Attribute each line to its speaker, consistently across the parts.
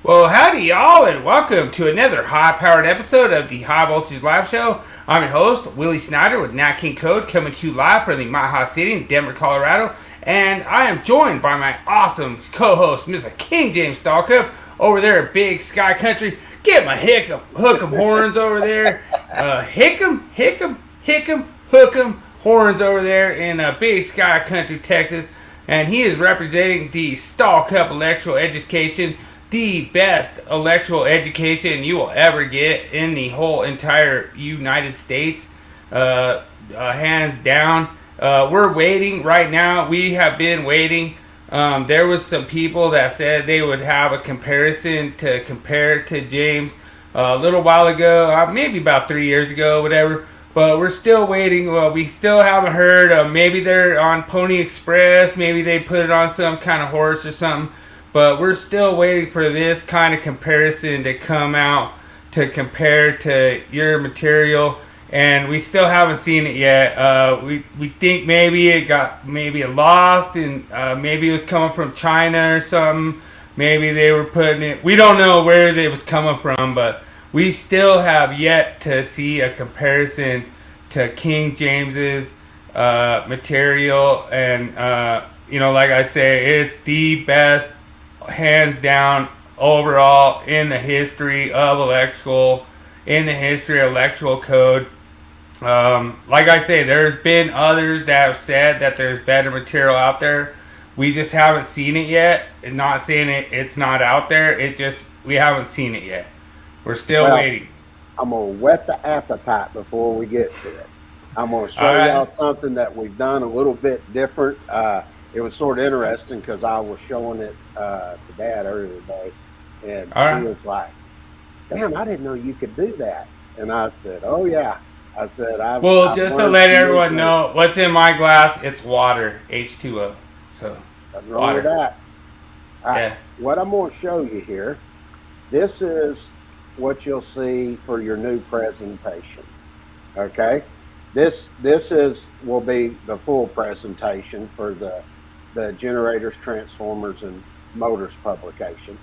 Speaker 1: Well, howdy y'all, and welcome to another high-powered episode of the High Voltage Live Show. I'm your host, Willie Snyder with Nat King Code, coming to you live from the Mile High City in Denver, Colorado. And I am joined by my awesome co-host, Mr. King James Stallcup, over there at Big Sky Country. Get my hook 'em horns over there. Hick 'em, hook 'em horns over there in Big Sky Country, Texas. And he is representing the Stallcup Electrical Education, the best electrical education you will ever get in the whole entire United States, hands down. We're waiting right now. We have been waiting. There was some people that said they would have a comparison to compare to James a little while ago, maybe about 3 years ago, whatever. But we're still waiting. Well, we still haven't heard. Maybe they're on Pony Express. Maybe they put it on some kind of horse or something. But we're still waiting for this kind of comparison to come out to compare to your material, and we still haven't seen it yet. We think maybe it got lost, and maybe it was coming from China or something. Maybe they were putting it. We don't know where it was coming from, but we still have yet to see a comparison to King James's material, and like I say, it's the best, hands down, overall in the history of electrical, in the history of electrical code. Like I say, there's been others that have said that there's better material out there. We just haven't seen it yet. And not saying it's not out there. It's just we haven't seen it yet. We're still waiting.
Speaker 2: I'm going to whet the appetite before we get to it. I'm going to show y'all something that we've done a little bit different. It was sort of interesting because I was showing it to Dad earlier today, and he was like, "Damn, I didn't know you could do that." And I said, "Oh yeah." I said, "I've
Speaker 1: just to let everyone know what's in my glass, it's water, H2O. So
Speaker 2: nothing wrong with that. All right,
Speaker 1: yeah.
Speaker 2: What I'm going to show you here, this is what you'll see for your new presentation. Okay, this will be the full presentation for the generators, transformers, and motors publication.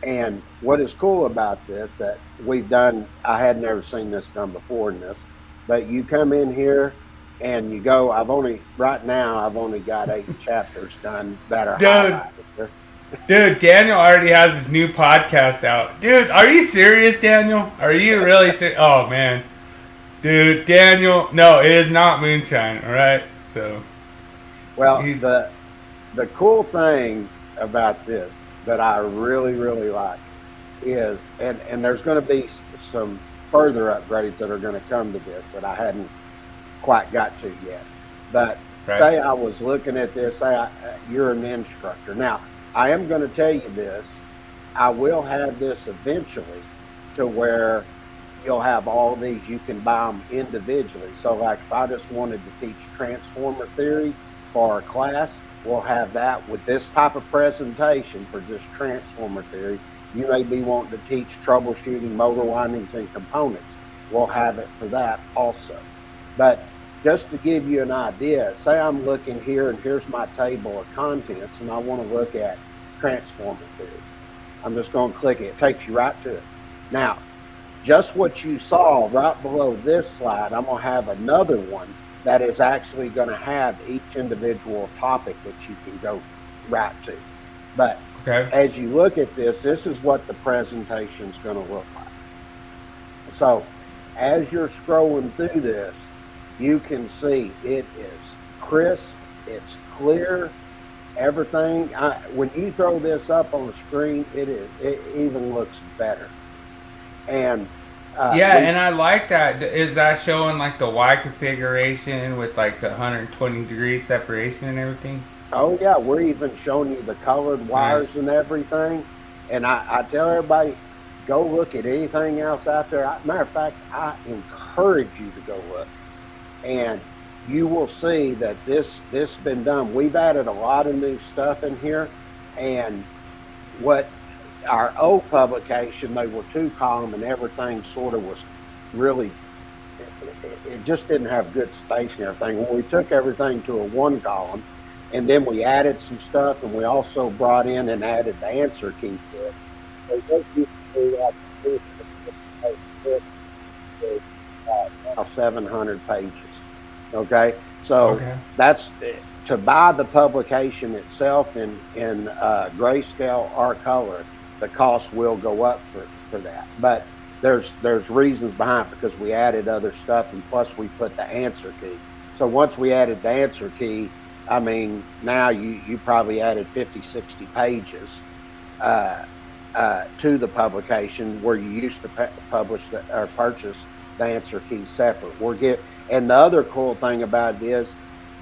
Speaker 2: And what is cool about this that we've done, I had never seen this done before in this, but you come in here and you go, I've only got 8 chapters done that are highlighted.
Speaker 1: Dude, Daniel already has his new podcast out. Dude, are you serious, Daniel? Are you really serious? Oh, man. Dude, Daniel, no, it is not moonshine, all right? So,
Speaker 2: Well,
Speaker 1: He's
Speaker 2: the cool thing about this that I really, really like is, and there's going to be some further upgrades that are going to come to this that I hadn't quite got to yet. But
Speaker 1: right.
Speaker 2: say I was looking at this, you're an instructor. Now, I am going to tell you this. I will have this eventually to where you'll have all these, you can buy them individually. So, like if I just wanted to teach transformer theory for a class, we'll have that with this type of presentation for just transformer theory. You may be wanting to teach troubleshooting motor windings and components. We'll have it for that also. But just to give you an idea, say I'm looking here and here's my table of contents and I want to look at transformer theory. I'm just going to click it. It takes you right to it. Now, just what you saw right below this slide, I'm going to have another one that is actually going to have each individual topic that you can go right to. But as you look at this, this is what the presentation is going to look like. So as you're scrolling through this, you can see it is crisp, it's clear, everything. When you throw this up on the screen, it even looks better. And
Speaker 1: and I like that. Is that showing like the Y configuration with like the 120 degree separation and everything?
Speaker 2: Oh yeah, we're even showing you the colored wires and everything. And I tell everybody, go look at anything else out there. Matter of fact, I encourage you to go look, and you will see that this has been done. We've added a lot of new stuff in here, and what our old publication, they were 2-column and everything sort of was really, it just didn't have good space and everything. Well, we took everything to a 1-column, and then we added some stuff, and we also brought in and added the answer key to it. So what you can do now 700 pages. Okay, so that's to buy the publication itself in grayscale or color. The cost will go up for that, but there's reasons behind it because we added other stuff, and plus we put the answer key. So once we added the answer key, I mean, now you probably added 50, 60 pages to the publication where you used to publish or purchase the answer key separate. And the other cool thing about it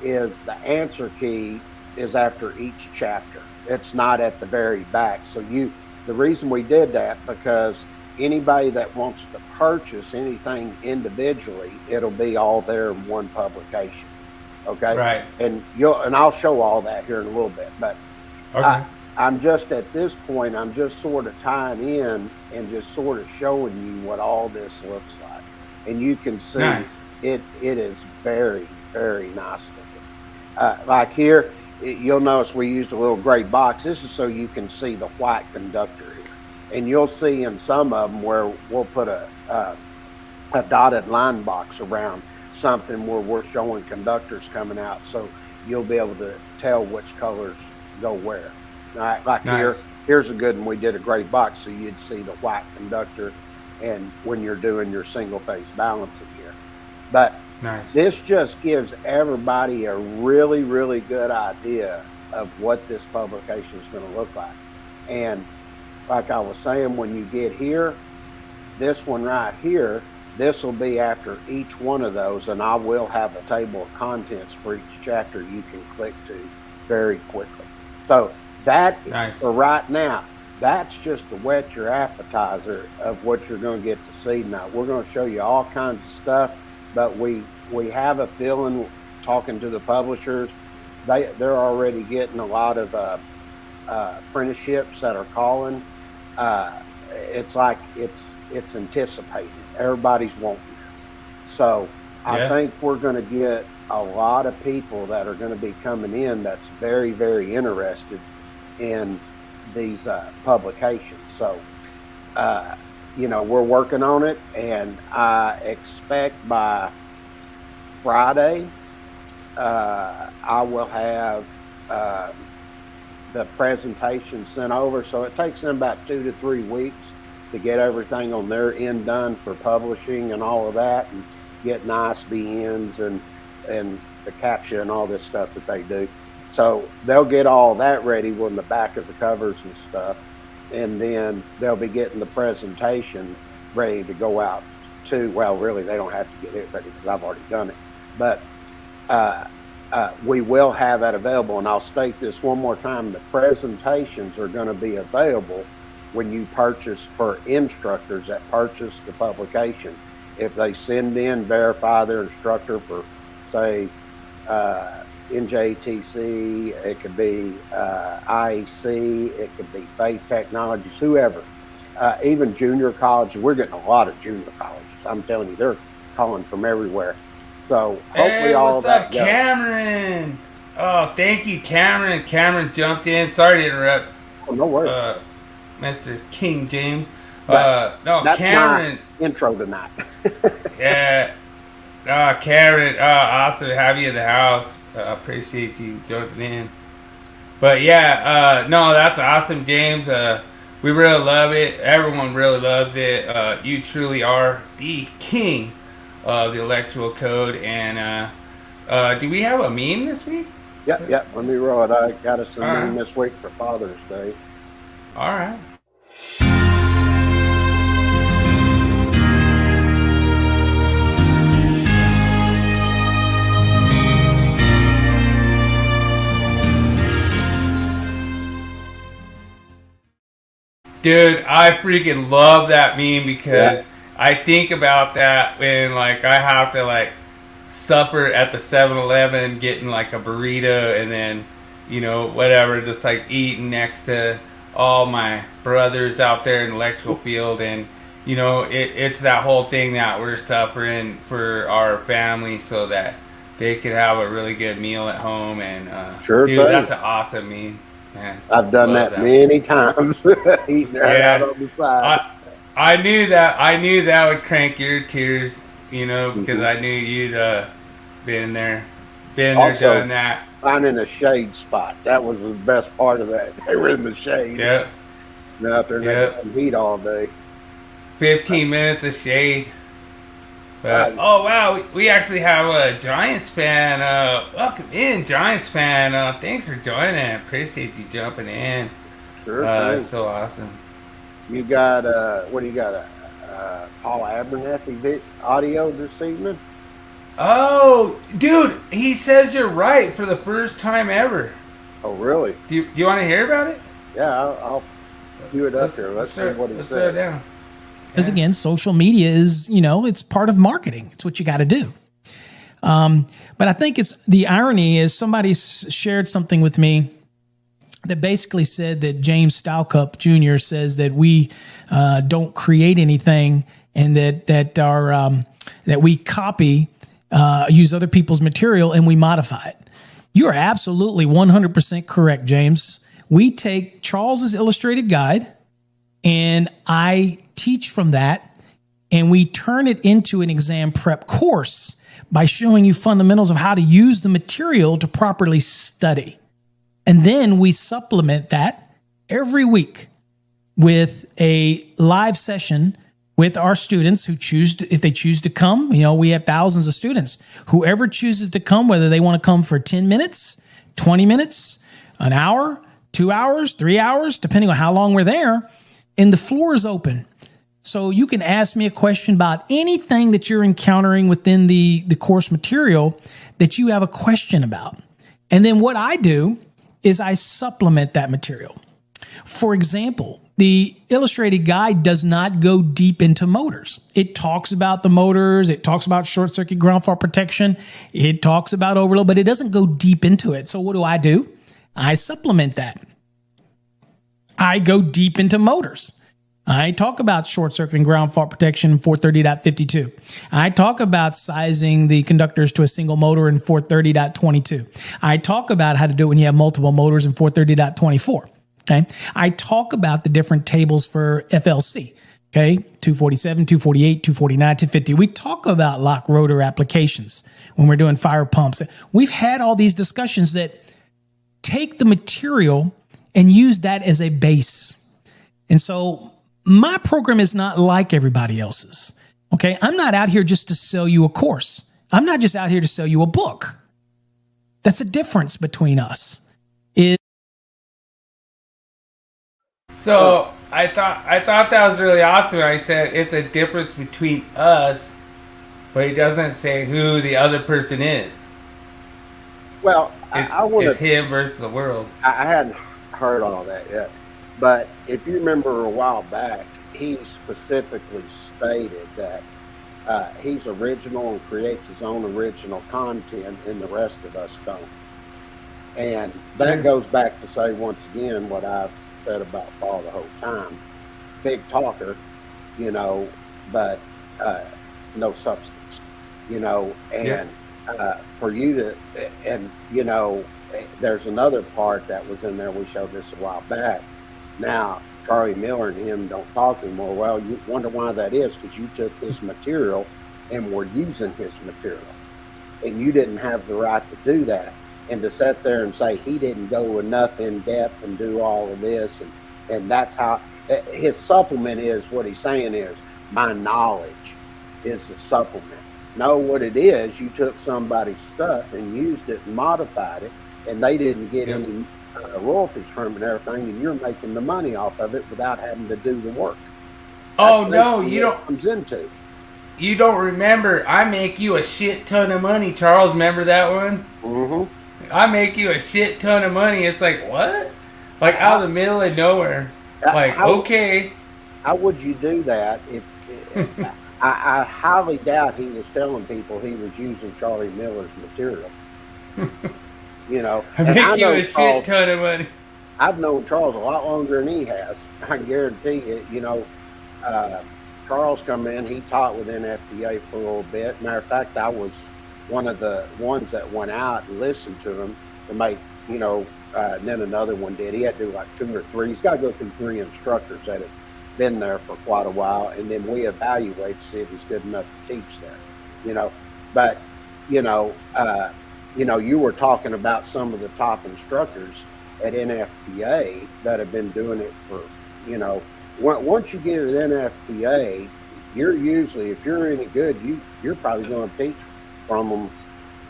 Speaker 2: is the answer key is after each chapter. It's not at the very back. So the reason we did that, because anybody that wants to purchase anything individually, it'll be all there in one publication. Okay.
Speaker 1: Right.
Speaker 2: And I'll show all that here in a little bit, but I'm just at this point, I'm just sort of tying in and just sort of showing you what all this looks like. And you can see it is very, very nice looking. Like here, you'll notice we used a little gray box. This is so you can see the white conductor here. And you'll see in some of them where we'll put a dotted line box around something where we're showing conductors coming out, so you'll be able to tell which colors go where. All right, like here's a good one. We did a gray box, so you'd see the white conductor, and when you're doing your single phase balancing here. But this just gives everybody a really, really good idea of what this publication is going to look like. And like I was saying, when you get here, this one right here, this will be after each one of those, and I will have a table of contents for each chapter you can click to very quickly. So that, for right now, that's just to whet your appetizer of what you're going to get to see. Now, we're going to show you all kinds of stuff, but we have a feeling, talking to the publishers, they're already getting a lot of apprenticeships that are calling. It's like it's anticipated. Everybody's wanting this. So I think we're going to get a lot of people that are going to be coming in that's very, very interested in these publications. So, we're working on it, and I expect by Friday, I will have the presentation sent over. So it takes them about 2 to 3 weeks to get everything on their end done for publishing and all of that, and getting ISBNs and the caption and all this stuff that they do. So they'll get all that ready when the back of the covers and stuff, and then they'll be getting the presentation ready to go out to. Well, really, they don't have to get it ready because I've already done it, but we will have that available. And I'll state this one more time: the presentations are going to be available when you purchase, for instructors that purchase the publication. If they send in, verify their instructor for, say, NJTC, it could be IEC, it could be Faith Technologies, whoever, even junior colleges. We're getting a lot of junior colleges. I'm telling you, they're calling from everywhere. So hopefully,
Speaker 1: hey,
Speaker 2: all
Speaker 1: what's
Speaker 2: that
Speaker 1: up, Cameron? Oh, thank you, Cameron. Cameron jumped in. Sorry to interrupt.
Speaker 2: Oh, no worries.
Speaker 1: Mr. King James.
Speaker 2: No, that's
Speaker 1: Cameron.
Speaker 2: my intro tonight.
Speaker 1: Yeah. Cameron, awesome to have you in the house. Appreciate you jumping in. But yeah, no, that's awesome, James. We really love it. Everyone really loves it. You truly are the king of the electrical code. And do we have a meme this week?
Speaker 2: Yep. Let me roll it. I got us a meme this week for Father's Day.
Speaker 1: All right. Dude, I freaking love that meme because I think about that when, like, I have to, like, suffer at the 7-Eleven getting, like, a burrito and then, you know, whatever, just, like, eating next to all my brothers out there in the electrical field. And, you know, it's that whole thing that we're suffering for our family so that they could have a really good meal at home. And,
Speaker 2: sure
Speaker 1: dude,
Speaker 2: thing.
Speaker 1: that's an awesome meme. Man,
Speaker 2: I've done that many times, eating that out on the side.
Speaker 1: I knew that would crank your tears, you know, because I knew you'd been there,
Speaker 2: Also,
Speaker 1: done that.
Speaker 2: Finding a shade spot, that was the best part of that. They were in the shade.
Speaker 1: Yep.
Speaker 2: They're out there in the heat all day.
Speaker 1: 15 minutes of shade. But, oh wow, we actually have a Giants fan. Welcome in, Giants fan. Thanks for joining. Appreciate you jumping in.
Speaker 2: Sure.
Speaker 1: It's so awesome.
Speaker 2: You got what do you got? Paul Abernathy audio this evening?
Speaker 1: Oh, dude, he says you're right for the first time ever.
Speaker 2: Oh, really?
Speaker 1: Do you want to hear about it?
Speaker 2: Yeah, I'll cue it up here. Let's see what he said.
Speaker 1: Slow it down.
Speaker 3: Because again, social media is, you know, it's part of marketing. It's what you got to do. But I think it's the irony is somebody shared something with me that basically said that James Stallcup Jr. says that we don't create anything and that we copy, use other people's material and we modify it. You are absolutely 100% correct, James. We take Charles's illustrated guide and I teach from that, and we turn it into an exam prep course by showing you fundamentals of how to use the material to properly study. And then we supplement that every week with a live session with our students who if they choose to come. You know, we have thousands of students. Whoever chooses to come, whether they want to come for 10 minutes, 20 minutes, an hour, 2 hours, 3 hours, depending on how long we're there, and the floor is open. So you can ask me a question about anything that you're encountering within the course material that you have a question about. And then what I do is I supplement that material. For example, the illustrated guide does not go deep into motors. It talks about the motors. It talks about short circuit ground fault protection. It talks about overload, but it doesn't go deep into it. So what do? I supplement that. I go deep into motors. I talk about short circuit and ground fault protection in 430.52. I talk about sizing the conductors to a single motor in 430.22. I talk about how to do it when you have multiple motors in 430.24. Okay. I talk about the different tables for FLC. Okay. 247, 248, 249, 250. We talk about lock rotor applications when we're doing fire pumps. We've had all these discussions that take the material and use that as a base. And so my program is not like everybody else's. Okay. I'm not out here just to sell you a course. I'm not just out here to sell you a book. That's a difference between us. is
Speaker 1: So I thought that was really awesome. I said it's a difference between us, but he doesn't say who the other person is.
Speaker 2: Well,
Speaker 1: It's
Speaker 2: I want
Speaker 1: it's
Speaker 2: to.
Speaker 1: him versus the world.
Speaker 2: I hadn't heard all that yet, but if you remember a while back, he specifically stated that he's original and creates his own original content, and the rest of us don't. And that goes back to say once again what I've said about Paul the whole time: big talker, you know, but no substance, you know. And for you to, and you know, there's another part that was in there. We showed this a while back. Now Charlie Miller and him don't talk anymore. Well, you wonder why that is, because you took his material and were using his material, and you didn't have the right to do that. And to sit there and say he didn't go enough in depth and do all of this, and that's how his supplement is. What he's saying is my knowledge is the supplement. No, what it is, you took somebody's stuff and used it and modified it, and they didn't get any royalties from it and everything, and you're making the money off of it without having to do the work.
Speaker 1: Oh no, you don't.
Speaker 2: Comes into.
Speaker 1: You don't remember? I make you a shit ton of money, Charles. Remember that one?
Speaker 2: Mm-hmm.
Speaker 1: I make you a shit ton of money. It's like, what? Like out of the middle of nowhere. Like, okay.
Speaker 2: How would you do that if I highly doubt he was telling people he was using Charlie Miller's material. You know.
Speaker 1: I make you a shit ton of money.
Speaker 2: I've known Charles a lot longer than he has. I guarantee you, you know, Charles come in, he taught within FDA for a little bit. Matter of fact, I was one of the ones that went out and listened to him to make, you know, and then another one did. He had to do like 2 or 3. He's got to go through 3 instructors that have been there for quite a while, and then we evaluate to see if he's good enough to teach there, you know. But, you know, you were talking about some of the top instructors at NFPA that have been doing it for, you know, once you get at NFPA, you're usually, if you're any good, you're probably going to teach from them,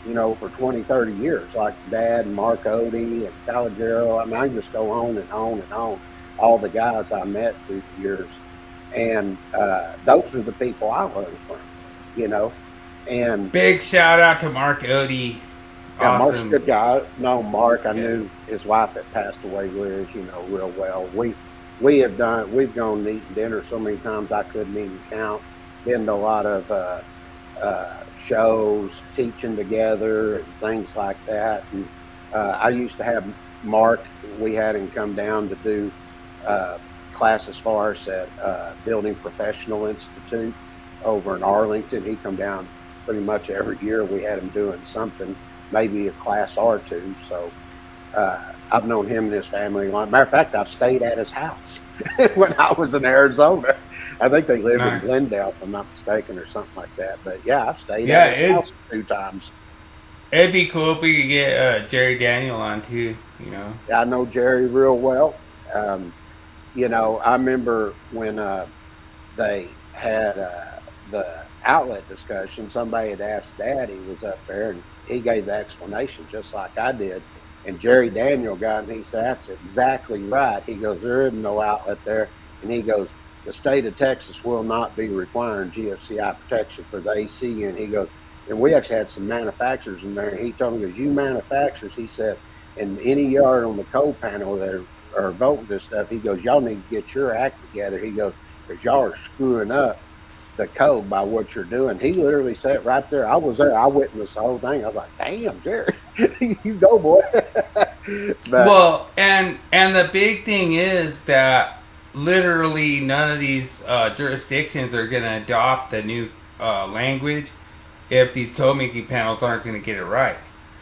Speaker 2: you know, for 20, 30 years, like Dad and Mark Odie and Calogero. I mean, I can just go on and on and on. All the guys I met through the years, and those are the people I learned from, you know. And
Speaker 1: big shout out to Mark Odie.
Speaker 2: Yeah, awesome. Mark's a good guy. No, Mark, I knew his wife that passed away with, you know, real well. We've gone to eat dinner so many times I couldn't even count. Been to a lot of shows, teaching together and things like that. And I used to have Mark, we had him come down to do classes for us at Building Professional Institute over in Arlington. He'd come down pretty much every year. We had him doing something, maybe a class or two. So I've known him and his family. Matter of fact, I've stayed at his house when I was in Arizona. I think they live in Glendale, if I'm not mistaken, or something like that. But yeah, I've stayed at his house 2 times.
Speaker 1: It'd be cool if we could get Jerry Daniel on too, you know.
Speaker 2: Yeah, I know Jerry real well. You know, I remember when they had the outlet discussion, somebody had asked Dad, he was up there, and he gave the explanation just like I did. And Jerry Daniel got it, and he said, that's exactly right. He goes, there is no outlet there. And he goes, the state of Texas will not be requiring GFCI protection for the AC. And he goes, and we actually had some manufacturers in there. And he told me, because you manufacturers, he said, in any yard on the code panel that are voting this stuff, he goes, y'all need to get your act together. He goes, because y'all are screwing up the code by what you're doing. He literally said right there. I was there. I witnessed the whole thing. I was like, damn, Jerry, you go, boy.
Speaker 1: Well, and the big thing is that literally none of these jurisdictions are going to adopt the new language if these code making panels aren't going to get it right.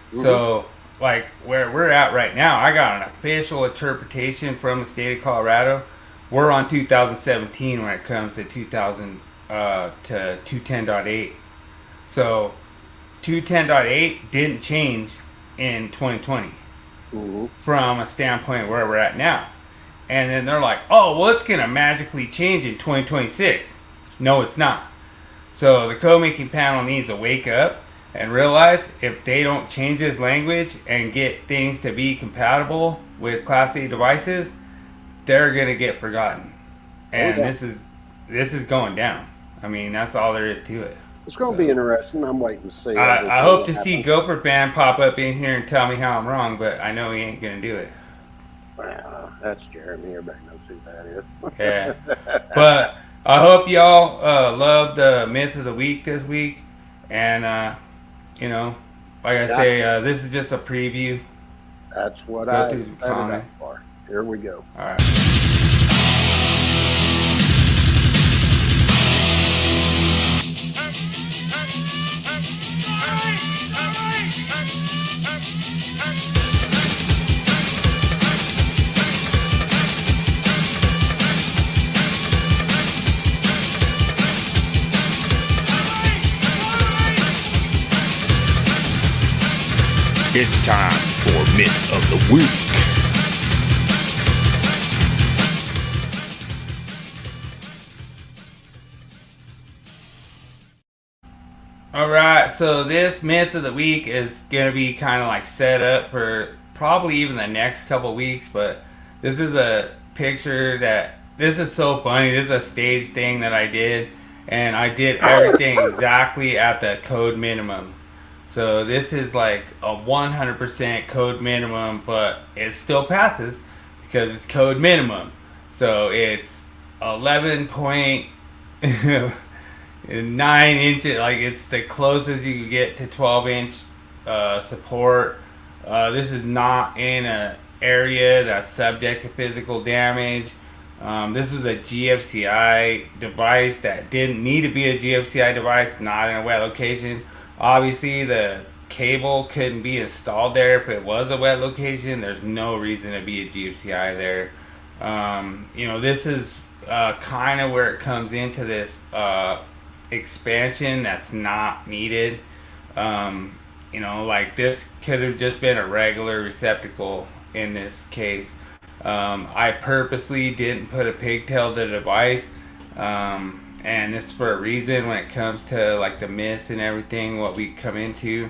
Speaker 1: Mm-hmm. So, like where we're at right now, I got an official interpretation from the state of Colorado. We're on 2017 when it comes to 2000 to 210.8. So 210.8 didn't change in 2020 from a standpoint where we're at now. And then they're like, oh, well, it's going to magically change in 2026. No, it's not. So the code making panel needs to wake up. and realize if they don't change this language and get things to be compatible with Class A devices, they're gonna get forgotten. And this is going down. I mean, that's all there is to it.
Speaker 2: It's going to be interesting. I'm waiting to see.
Speaker 1: I hope to see Gopher Band pop up in here and tell me how I'm wrong, but I know he ain't gonna do it.
Speaker 2: Well, that's Jeremy. Everybody knows who that is.
Speaker 1: Yeah, but I hope y'all love the myth of the week this week, and you know, like I say, this is just a preview.
Speaker 2: That's what
Speaker 1: Go
Speaker 2: I
Speaker 1: through
Speaker 2: set
Speaker 1: the
Speaker 2: it up
Speaker 1: comments.
Speaker 2: for. Here we go.
Speaker 1: All right.
Speaker 4: It's time for Myth of the Week.
Speaker 1: Alright, so this myth of the week is going to be kind of like set up for probably even the next couple weeks, but this is a picture this is so funny. This is a stage thing that I did, and I did everything exactly at the code minimums. So this is like a 100% code minimum, but it still passes because it's code minimum. So it's 11.9 inches, like it's the closest you can get to 12-inch support. This is not in an area that's subject to physical damage. This was a GFCI device that didn't need to be a GFCI device, not in a wet location. Obviously, the cable couldn't be installed there if it was a wet location. There's no reason to be a GFCI there. This is kind of where it comes into this expansion that's not needed. Like this could have just been a regular receptacle in this case. I purposely didn't put a pigtail to the device. And this is for a reason when it comes to like the mist and everything, what we come into.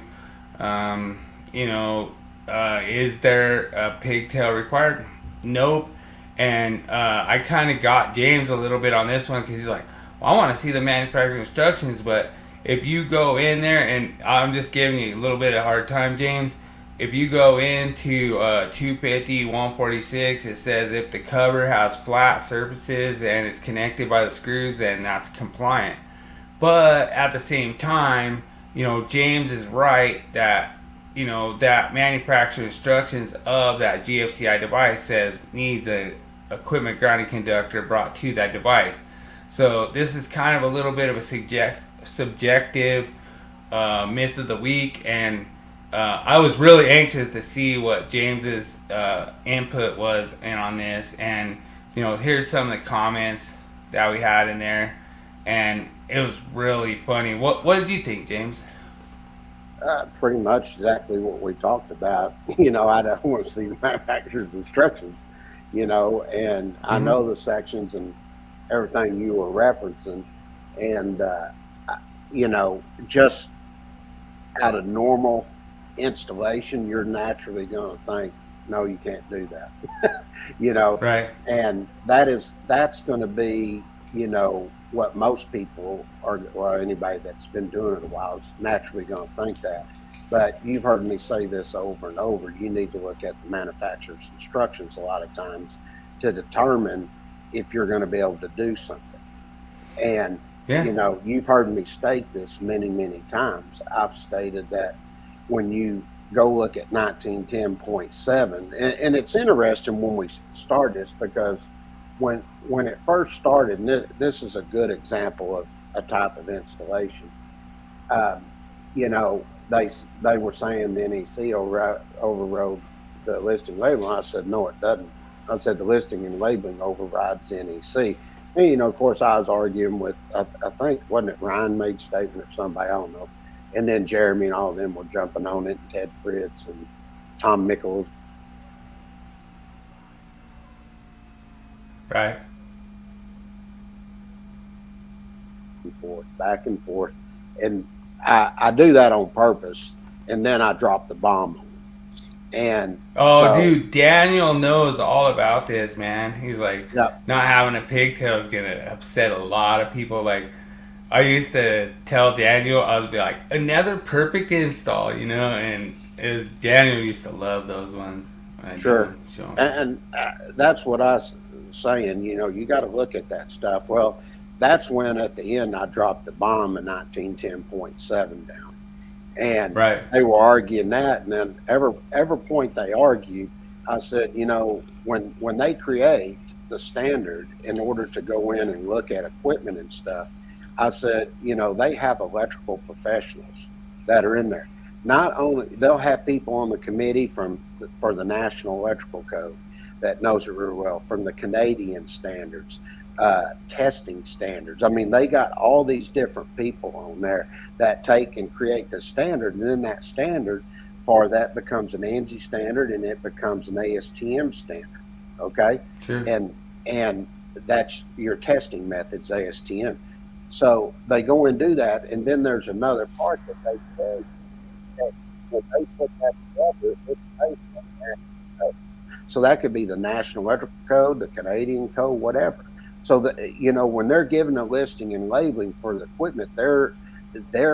Speaker 1: Is there a pigtail required? Nope. And I kind of got James a little bit on this one because he's like, well, I want to see the manufacturer instructions, but if you go in there, and I'm just giving you a little bit of a hard time, James, if you go into 250, 146, it says if the cover has flat surfaces and it's connected by the screws, then that's compliant. But at the same time, James is right that, that manufacturer instructions of that GFCI device says needs a equipment grounding conductor brought to that device. So this is kind of a little bit of a subjective myth of the week, and I was really anxious to see what James's input was on this, and here's some of the comments that we had in there, and it was really funny. What did you think, James?
Speaker 2: Pretty much exactly what we talked about. I don't want to see the manufacturer's instructions, and I know the sections and everything you were referencing, and just out of normal installation, you're naturally going to think, no, you can't do that.
Speaker 1: Right.
Speaker 2: And that's going to be, what most people are, well, anybody that's been doing it a while is naturally going to think that. But you've heard me say this over and over. You need to look at the manufacturer's instructions a lot of times to determine if you're going to be able to do something. And, you've heard me state this many, many times. I've stated that when you go look at 1910.7, and it's interesting when we start this, because when it first started, and this is a good example of a type of installation, they were saying the NEC overrode the listing labeling. I said, no, it doesn't. I said the listing and labeling overrides the NEC. And, of course, I was arguing with, I think, wasn't it Ryan made statement or somebody, I don't know. And then Jeremy and all of them were jumping on it, and Ted Fritz and Tom Mickles.
Speaker 1: Right.
Speaker 2: Back and forth. And I do that on purpose, and then I drop the bomb on them. And
Speaker 1: Oh,
Speaker 2: so,
Speaker 1: dude, Daniel knows all about this, man. He's like,
Speaker 2: yeah,
Speaker 1: not having a pigtail is gonna upset a lot of people. Like, I used to tell Daniel, I would be like, another perfect install, and Daniel used to love those ones. When I do
Speaker 2: sure.
Speaker 1: them, show him.
Speaker 2: And that's what I was saying. You got to look at that stuff. Well, that's when at the end I dropped the bomb in 1910.7 down. And
Speaker 1: Right.
Speaker 2: they were arguing that, and then every point they argued, I said, when they create the standard in order to go in and look at equipment and stuff, I said, they have electrical professionals that are in there. Not only they'll have people on the committee for the National Electrical Code that knows it real well, from the Canadian standards, testing standards. I mean, they got all these different people on there that take and create the standard, and then that standard for that becomes an ANSI standard, and it becomes an ASTM standard. Okay,
Speaker 1: Sure.
Speaker 2: and that's your testing methods, ASTM. So they go and do that, and then there's another part that they say that when they put that together, it's based on that. So that could be the National Electrical Code, the Canadian Code, whatever. So that when they're giving a listing and labeling for the equipment, they're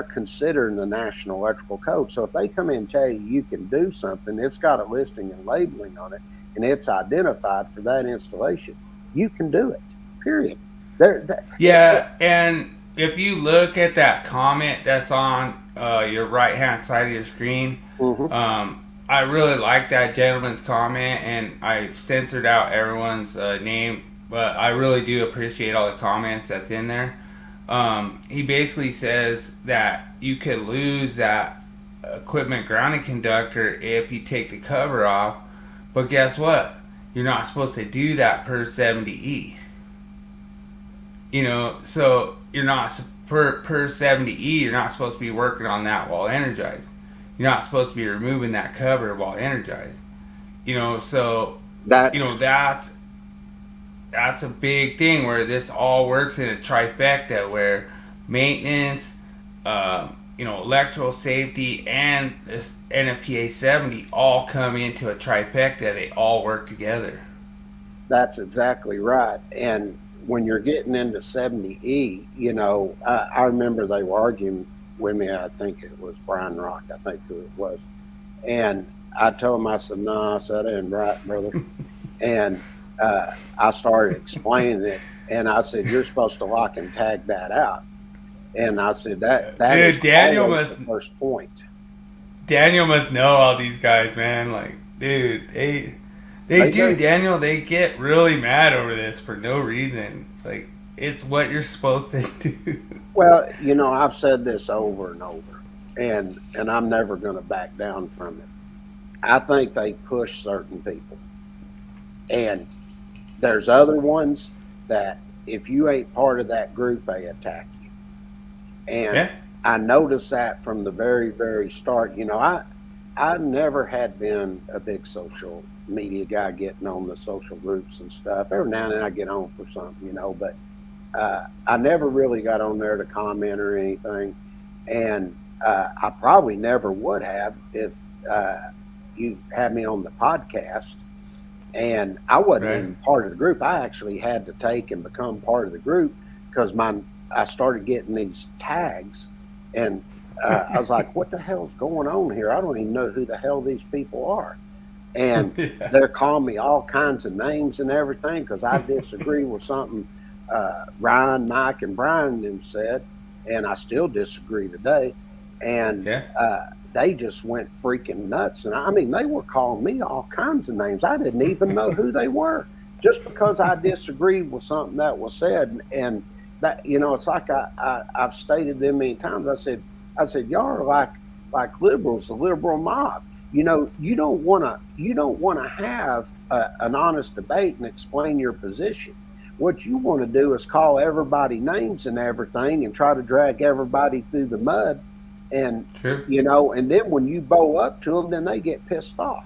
Speaker 2: considering the National Electrical Code. So if they come in and tell you can do something, it's got a listing and labeling on it, and it's identified for that installation, you can do it. Period.
Speaker 1: Yeah, and if you look at that comment that's on your right hand side of your screen, I really like that gentleman's comment, and I censored out everyone's name, but I really do appreciate all the comments that's in there. He basically says that you could lose that equipment grounding conductor if you take the cover off, but guess what? You're not supposed to do that per 70E. So you're not per 70E. You're not supposed to be working on that while energized. You're not supposed to be removing that cover while energized. So that's a big thing where this all works in a trifecta where maintenance, electrical safety, and this NFPA 70 all come into a trifecta. They all work together.
Speaker 2: That's exactly right. And when you're getting into 70E, I remember they were arguing with me. I think it was Brian Rock, I think who it was. And I told him, I said, no, I said, that ain't right, brother. And I started explaining it, and I said, you're supposed to lock and tag that out. And I said, that
Speaker 1: Dude,
Speaker 2: is
Speaker 1: Daniel
Speaker 2: always
Speaker 1: must,
Speaker 2: the first point.
Speaker 1: Daniel must know all these guys, man. Like, dude, they do, Daniel. They get really mad over this for no reason. It's like, it's what you're supposed to do.
Speaker 2: Well, I've said this over and over, and I'm never going to back down from it. I think they push certain people, and there's other ones that if you ain't part of that group, they attack you. And yeah. I noticed that from the very, very start. I never had been a big social media guy, getting on the social groups and stuff. Every now and then I get on for something, but I never really got on there to comment or anything. And I probably never would have if you had me on the podcast. And I wasn't even part of the group. I actually had to take and become part of the group because I started getting these tags, and I was like, what the hell's going on here? I don't even know who the hell these people are. And they're calling me all kinds of names and everything because I disagree with something Ryan, Mike, and Brian them said, and I still disagree today. And they just went freaking nuts. And I mean, they were calling me all kinds of names. I didn't even know who they were just because I disagreed with something that was said. And that, it's like I've stated them many times. I said, y'all are like liberals, the liberal mob. You don't want to have an honest debate and explain your position. What you want to do is call everybody names and everything and try to drag everybody through the mud. And, and then when you bow up to them, then they get pissed off,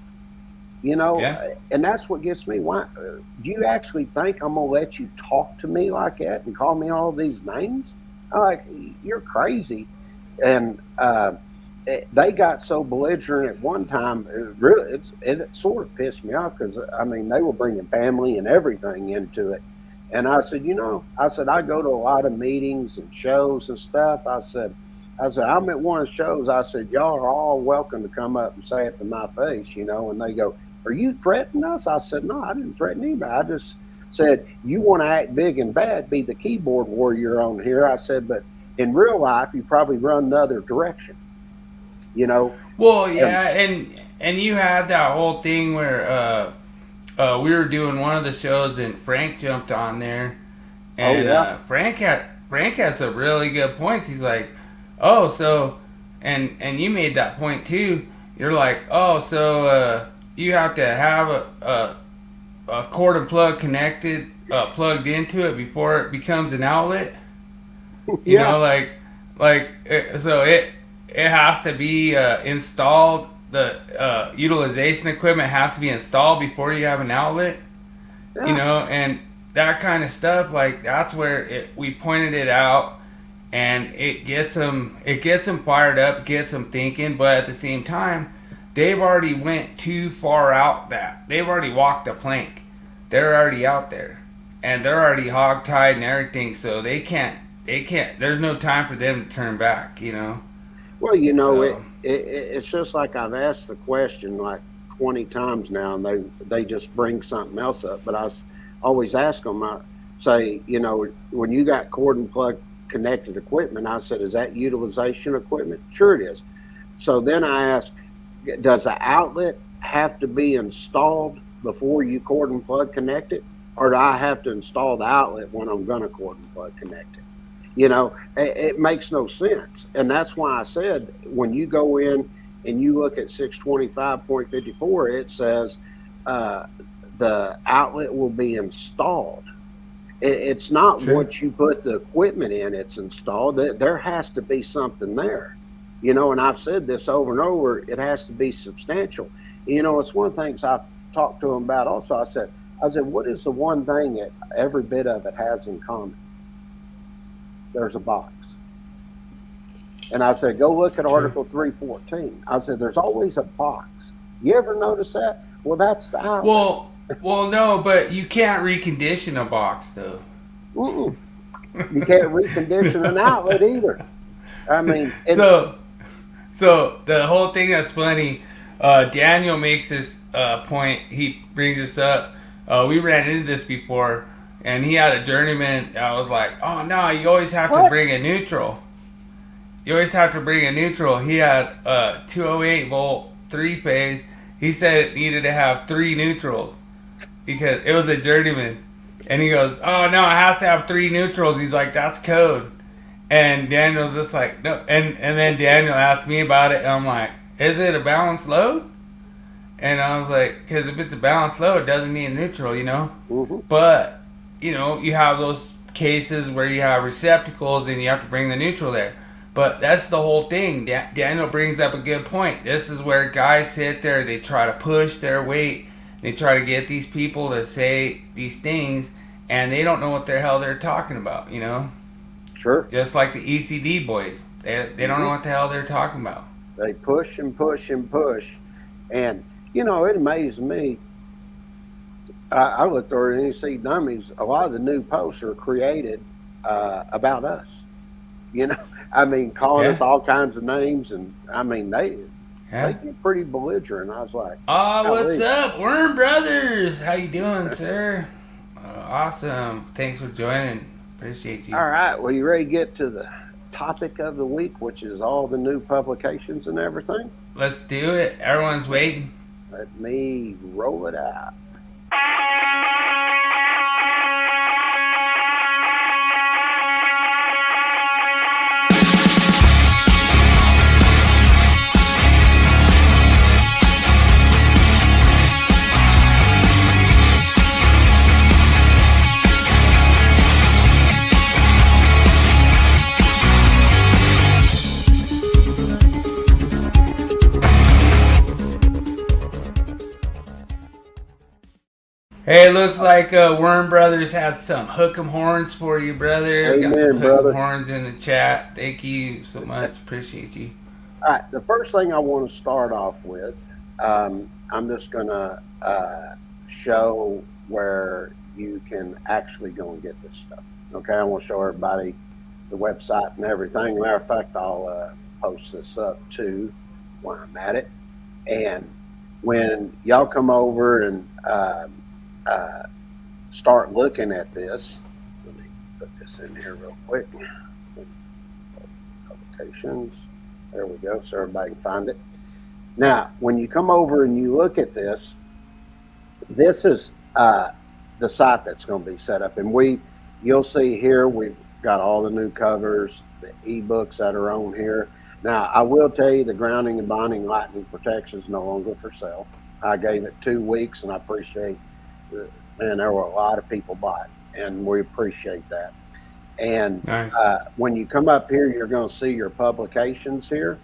Speaker 2: and that's what gets me. Why do you actually think I'm going to let you talk to me like that and call me all these names? I'm like, you're crazy. And they got so belligerent at one time. It sort of pissed me off because I mean they were bringing family and everything into it. And I said, I go to a lot of meetings and shows and stuff. I said, I'm at one of the shows. I said, y'all are all welcome to come up and say it to my face, And they go, are you threatening us? I said, no, I didn't threaten anybody. I just said, you want to act big and bad, be the keyboard warrior on here. I said, but in real life, you probably run the other direction.
Speaker 1: Well, yeah, and you had that whole thing where we were doing one of the shows and Frank jumped on there, and Frank had some really good points. He's like, oh, so, and you made that point too. You're like, oh, so you have to have a cord and plug connected, plugged into it before it becomes an outlet. You know, so it has to be installed. The utilization equipment has to be installed before you have an outlet. Yeah. And that kind of stuff. Like that's where we pointed it out, and it gets them fired up, gets them thinking. But at the same time, they've already went too far out. That they've already walked the plank. They're already out there, and they're already hogtied and everything. So they can't. There's no time for them to turn back.
Speaker 2: Well, so, it's just like I've asked the question like 20 times now, and they just bring something else up. But I always ask them, I say, when you got cord and plug connected equipment, I said, is that utilization equipment? Sure it is. So then I ask, does the outlet have to be installed before you cord and plug connect it? Or do I have to install the outlet when I'm going to cord and plug connect it? It makes no sense. And that's why I said, when you go in and you look at 625.54, it says the outlet will be installed. It's not once you put the equipment in, it's installed. There has to be something there. And I've said this over and over, it has to be substantial. It's one of the things I've talked to them about also. I said, what is the one thing that every bit of it has in common? There's a box. And I said, go look at Article 314. I said, there's always a box. You ever notice that? Well, that's the outlet.
Speaker 1: Well, no, but you can't recondition a box, though.
Speaker 2: Mm-mm. You can't recondition an outlet either. I mean...
Speaker 1: So the whole thing that's funny, Daniel makes this point. He brings this up. We ran into this before. And he had a journeyman that was like, oh, no, you always have to bring a neutral. You always have to bring a neutral. He had a 208 volt 3-phase. He said it needed to have 3 neutrals because it was a journeyman. And he goes, oh, no, it has to have 3 neutrals. He's like, that's code. And Daniel's just like, no. And then Daniel asked me about it. And I'm like, is it a balanced load? And I was like, because if it's a balanced load, it doesn't need a neutral,
Speaker 2: Mm-hmm.
Speaker 1: But... you have those cases where you have receptacles and you have to bring the neutral there. But that's the whole thing. Daniel brings up a good point. This is where guys sit there, they try to push their weight. They try to get these people to say these things, and they don't know what the hell they're talking about,
Speaker 2: Sure.
Speaker 1: Just like the ECD boys. They don't know what the hell they're talking about.
Speaker 2: They push and push and push. And, it amazes me. I looked over and you see dummies. A lot of the new posts are created about us. Calling us all kinds of names, and they get pretty belligerent. I was like,
Speaker 1: "Oh, what's up, Worm Brothers? How you doing, sir? Awesome. Thanks for joining. Appreciate you."
Speaker 2: All right. Well, you ready to get to the topic of the week, which is all the new publications and everything?
Speaker 1: Let's do it. Everyone's waiting.
Speaker 2: Let me roll it out.
Speaker 1: Hey, it looks like Worm Brothers has some hook'em horns for you, brother. Got some
Speaker 2: Amen,
Speaker 1: hook'em
Speaker 2: brother.
Speaker 1: horns in the chat. Thank you so much. Appreciate you.
Speaker 2: All right, the first thing I want to start off with, I'm just going to show where you can actually go and get this stuff. Okay, I want to show everybody the website and everything. Matter of fact, I'll post this up too while I'm at it. And when y'all come over and start looking at this, let me put this in here real quick. Publications. There we go, so everybody can find it. Now, when you come over and you look at this, this is the site that's going to be set up. And you'll see here, we've got all the new covers, the ebooks that are on here. Now, I will tell you the grounding and bonding lightning protection is no longer for sale. I gave it 2 weeks, and I appreciate it. Man, there were a lot of people bought, and we appreciate that. And
Speaker 1: Nice.
Speaker 2: When you come up here, you're going to see your publications here.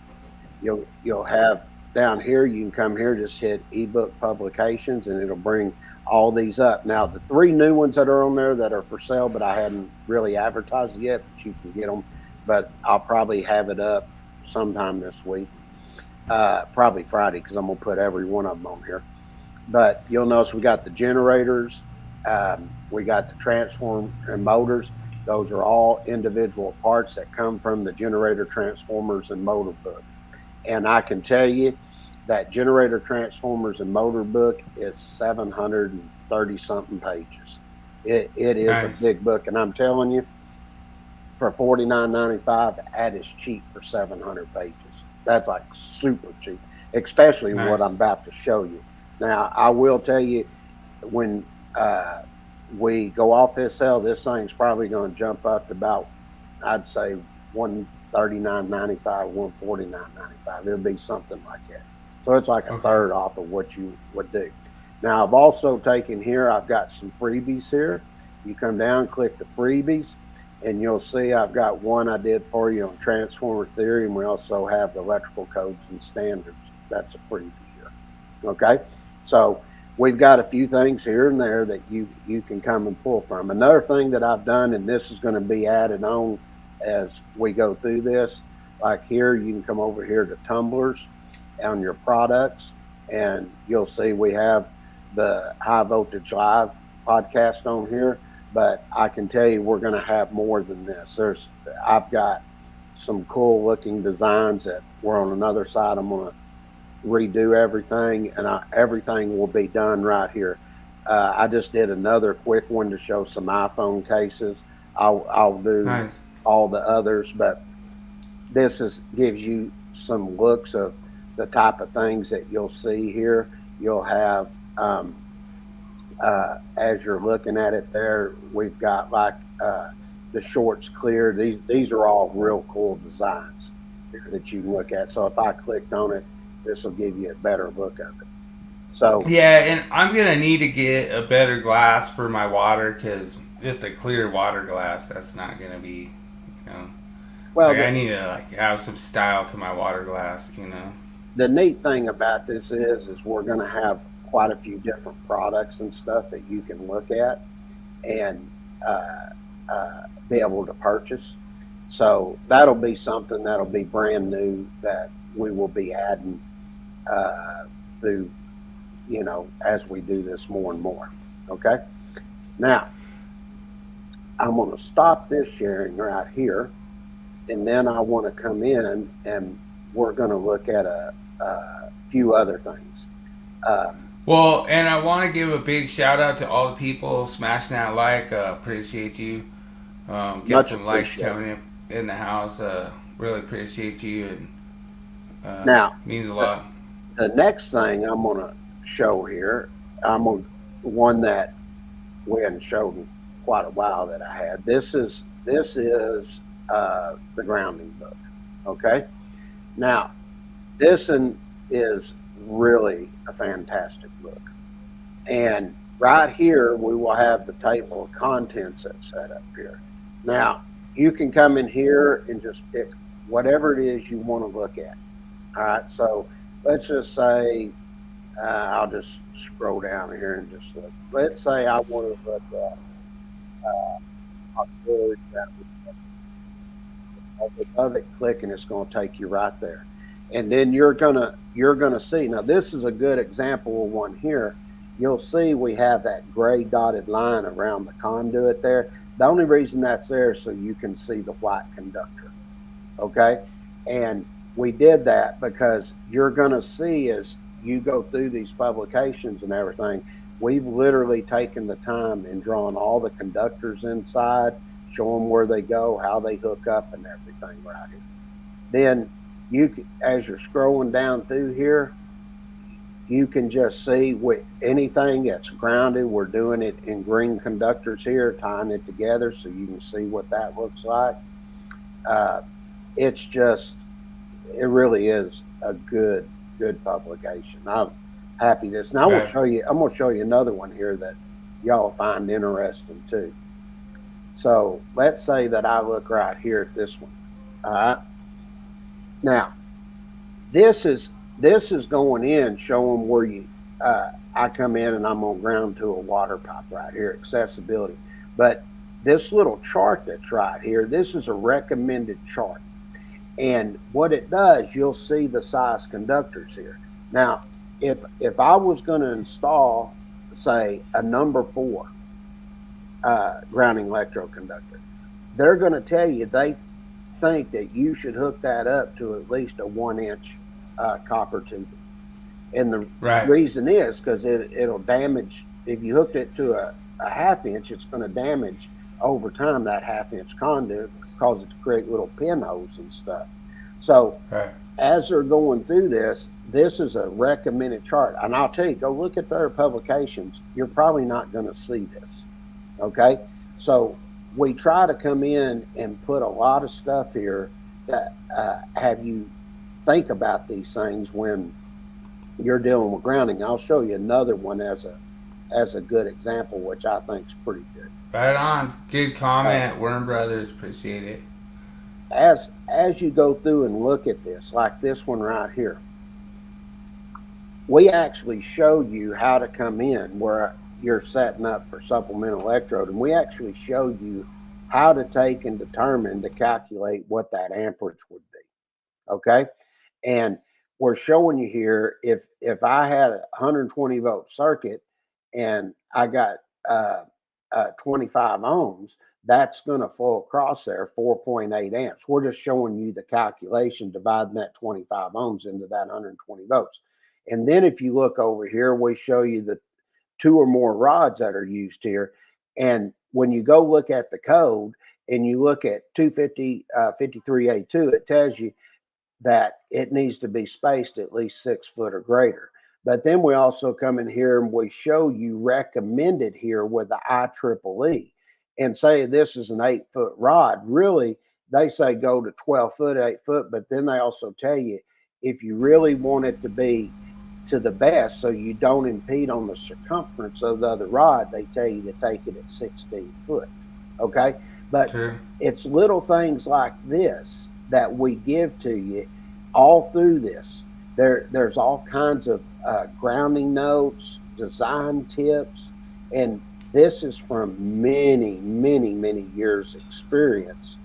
Speaker 2: You'll have down here, you can come here, just hit ebook publications, and it'll bring all these up. Now, the 3 new ones that are on there that are for sale, but I haven't really advertised yet, but you can get them. But I'll probably have it up sometime this week, probably Friday, because I'm going to put every one of them on here. But you'll notice we got the generators, we got the transform and motors. Those are all individual parts that come from the generator, transformers, and motor book. And I can tell you that generator, transformers, and motor book is 730 something pages. It is
Speaker 1: Nice.
Speaker 2: a big book, and I'm telling you, for $49.95, that is cheap for 700 pages. That's like super cheap, especially
Speaker 1: Nice.
Speaker 2: what I'm about to show you. Now, I will tell you, when we go off this sale, this thing's probably going to jump up to about, I'd say, $139.95, $149.95. It'll be something like that. So it's like a third off of what you would do. Now, I've also taken here, I've got some freebies here. You come down, click the freebies, and you'll see I've got one I did for you on transformer theory, and we also have the electrical codes and standards. That's a freebie here. Okay? So we've got a few things here and there that you can come and pull from. Another thing that I've done, and this is going to be added on as we go through this, like here, you can come over here to tumblers on your products, and you'll see we have the High Voltage Live podcast on here, but I can tell you we're going to have more than this. I've got some cool looking designs that were on another side. I'm going to redo everything, and everything will be done right here. I just did another quick one to show some iPhone cases. I'll do
Speaker 1: Nice.
Speaker 2: all the others, but this gives you some looks of the type of things that you'll see here. You'll have as you're looking at it there, we've got like the shorts clear. These are all real cool designs that you can look at. So if I clicked on it, this will give you a better look of it. So
Speaker 1: Yeah, and I'm gonna need to get a better glass for my water, because just a clear water glass, that's not gonna be,
Speaker 2: well,
Speaker 1: I need to have some style to my water glass,
Speaker 2: the neat thing about this is we're going to have quite a few different products and stuff that you can look at and be able to purchase. So that'll be something that'll be brand new that we will be adding through, as we do this more and more. Okay. Now, I'm going to stop this sharing right here, and then I want to come in and we're going to look at a few other things.
Speaker 1: Well, and I want to give a big shout out to all the people smashing that like. Appreciate you. Get
Speaker 2: Much
Speaker 1: some likes
Speaker 2: appreciated.
Speaker 1: coming in the house. Really appreciate you, and
Speaker 2: Now,
Speaker 1: means a lot.
Speaker 2: the next thing I'm going to show here, one that we hadn't showed in quite a while that I had. This is the grounding book. Okay. Now, this is really a fantastic book. And right here, we will have the table of contents that's set up here. Now, you can come in here and just pick whatever it is you want to look at. All right. So let's just say I'll just scroll down here and just look. Let's say I want to look at auxiliary grounding. Above it, click, and it's going to take you right there. And then you're gonna see. Now this is a good example of one here. You'll see we have that gray dotted line around the conduit there. The only reason that's there is so you can see the white conductor. Okay, and we did that because you're gonna see as you go through these publications and everything, we've literally taken the time and drawn all the conductors inside, show them where they go, how they hook up, and everything right here. Then as you're scrolling down through here, you can just see with anything that's grounded. We're doing it in green conductors here, tying it together so you can see what that looks like. It's just, it really is a good publication. I'm happy this. Now I'm gonna show you another one here that y'all find interesting too. So let's say that I look right here at this one. All right. Now this is going in showing where you I come in and I'm gonna ground to a water pipe right here, accessibility. But this little chart that's right here, this is a recommended chart. And what it does, you'll see the size conductors here. Now, if I was going to install, say, a number 4 grounding electroconductor, they're going to tell you they think that you should hook that up to at least a 1-inch copper tubing. And the reason is because it'll damage. If you hooked it to a 1/2 inch, it's going to damage over time that 1/2 inch conduit, cause it to create little pinholes and stuff. So as they're going through this is a recommended chart. And I'll tell you, go look at their publications. You're probably not going to see this. Okay. So we try to come in and put a lot of stuff here that have you think about these things when you're dealing with grounding. I'll show you another one as a good example, which I think is pretty good.
Speaker 1: Right on. Good comment, Worm Brothers. Appreciate it.
Speaker 2: As you go through and look at this, like this one right here, we actually showed you how to come in where you're setting up for supplemental electrode, and we actually showed you how to take and determine to calculate what that amperage would be. Okay, and we're showing you here if I had a 120 volt circuit and I got 25 ohms, that's going to flow across there 4.8 amps. We're just showing you the calculation, dividing that 25 ohms into that 120 volts. And then if you look over here, we show you the 2 or more rods that are used here. And when you go look at the code and you look at 250 53A2, it tells you that it needs to be spaced at least 6 foot or greater. But then we also come in here and we show you recommended here with the IEEE, and say this is an 8-foot rod. Really, they say go to 12 foot, 8 foot, but then they also tell you if you really want it to be to the best so you don't impede on the circumference of the other rod, they tell you to take it at 16 foot. Okay, but it's little things like this that we give to you all through this. There's all kinds of grounding notes, design tips, and this is from many, many, many years experience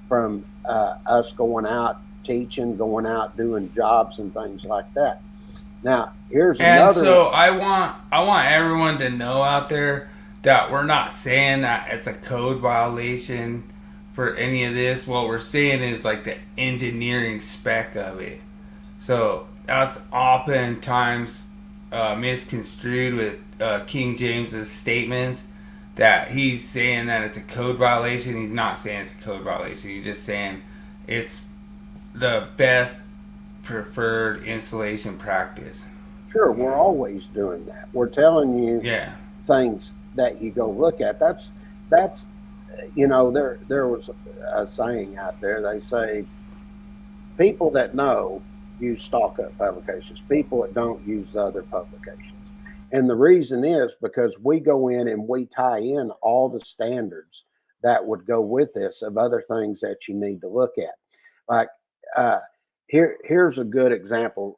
Speaker 2: from us going out teaching, going out doing jobs and things like that. Now, here's another.
Speaker 1: And so I want everyone to know out there that we're not saying that it's a code violation for any of this. What we're saying is like the engineering spec of it. So that's oftentimes misconstrued with King James's statements that he's saying that it's a code violation. He's not saying it's a code violation. He's just saying it's the best preferred installation practice.
Speaker 2: Sure, we're always doing that. We're telling you things that you go look at. That's you know, there was a saying out there. They say people that know use Stallcup publications. People that don't use the other publications. And the reason is because we go in and we tie in all the standards that would go with this of other things that you need to look at. Like here's a good example.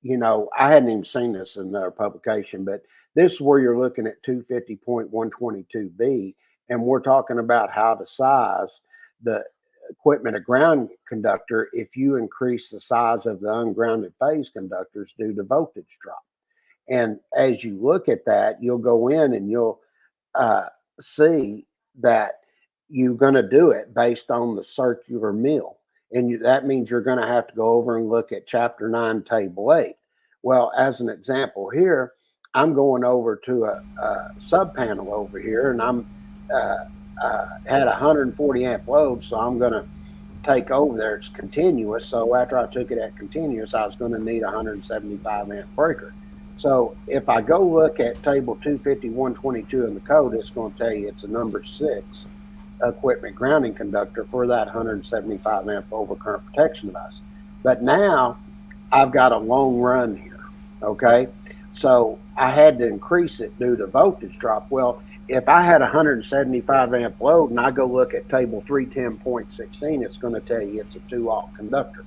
Speaker 2: I hadn't even seen this in their publication, but this is where you're looking at 250.122B, and we're talking about how to size the equipment a ground conductor if you increase the size of the ungrounded phase conductors due to voltage drop. And as you look at that, you'll go in and you'll see that you're going to do it based on the circular mill. And that means you're going to have to go over and look at Chapter 9, Table 8. Well, as an example here, I'm going over to a sub panel over here, and I'm had a 140 amp load, so I'm going to take over there. It's continuous. So after I took it at continuous, I was going to need a 175 amp breaker. So if I go look at table 250.122 in the code, it's going to tell you it's a number 6 equipment grounding conductor for that 175 amp overcurrent protection device. But now I've got a long run here. Okay. So I had to increase it due to voltage drop. Well, if I had a 175 amp load and I go look at table 310.16, it's going to tell you it's a 2-aught conductor.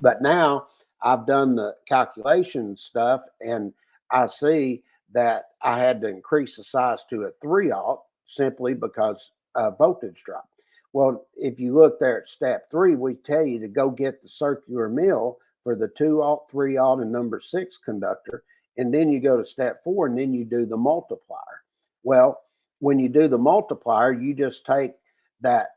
Speaker 2: But now I've done the calculation stuff and I see that I had to increase the size to a 3-aught simply because voltage drop. Well, if you look there at step 3, we tell you to go get the circular mill for the 2-aught, 3-aught, and number 6 conductor. And then you go to step 4 and then you do the multiplier. Well, when you do the multiplier, you just take that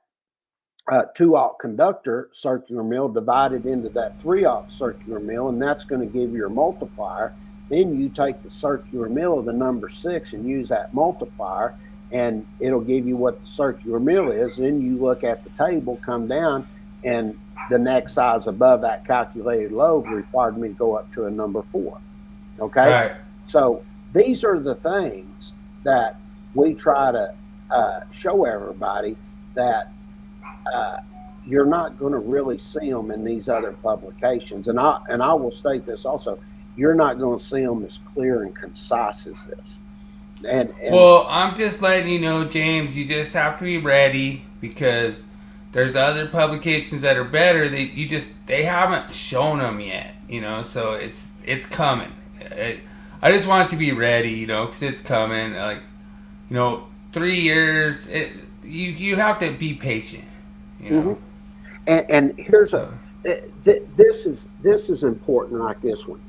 Speaker 2: 2-aught conductor circular mill divided into that 3-aught circular mill, and that's going to give you your multiplier. Then you take the circular mill of the number 6 and use that multiplier, and it'll give you what the circular mill is. Then you look at the table, come down, and the next size above that calculated load required me to go up to a number 4. Okay?
Speaker 1: Right.
Speaker 2: So these are the things that we try to show everybody that you're not going to really see them in these other publications. And I will state this also, you're not going to see them as clear and concise as this. And
Speaker 1: well, I'm just letting you know, James, you just have to be ready because there's other publications that are better that they haven't shown them yet, so it's coming. I just want you to be ready, because it's coming. 3 years, you have to be patient,
Speaker 2: Mm-hmm. And here's this is important, like this one.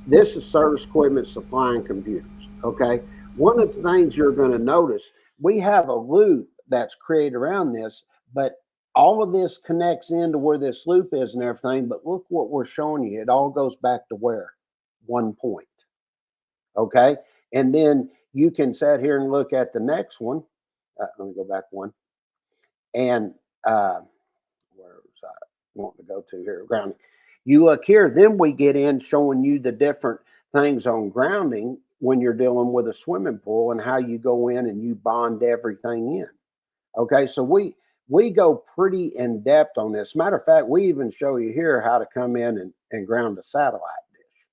Speaker 2: This is service equipment, supply, and computers. Okay. One of the things you're going to notice, we have a loop that's created around this, but all of this connects into where this loop is and everything. But look what we're showing you. It all goes back to where? 1 point. Okay. And then you can sit here and look at the next one. Let me go back one. And where was I wanting to go to here? Grounding. You look here, then we get in showing you the different things on grounding when you're dealing with a swimming pool and how you go in and you bond everything in. Okay, so we go pretty in depth on this. Matter of fact, we even show you here how to come in and ground a satellite dish.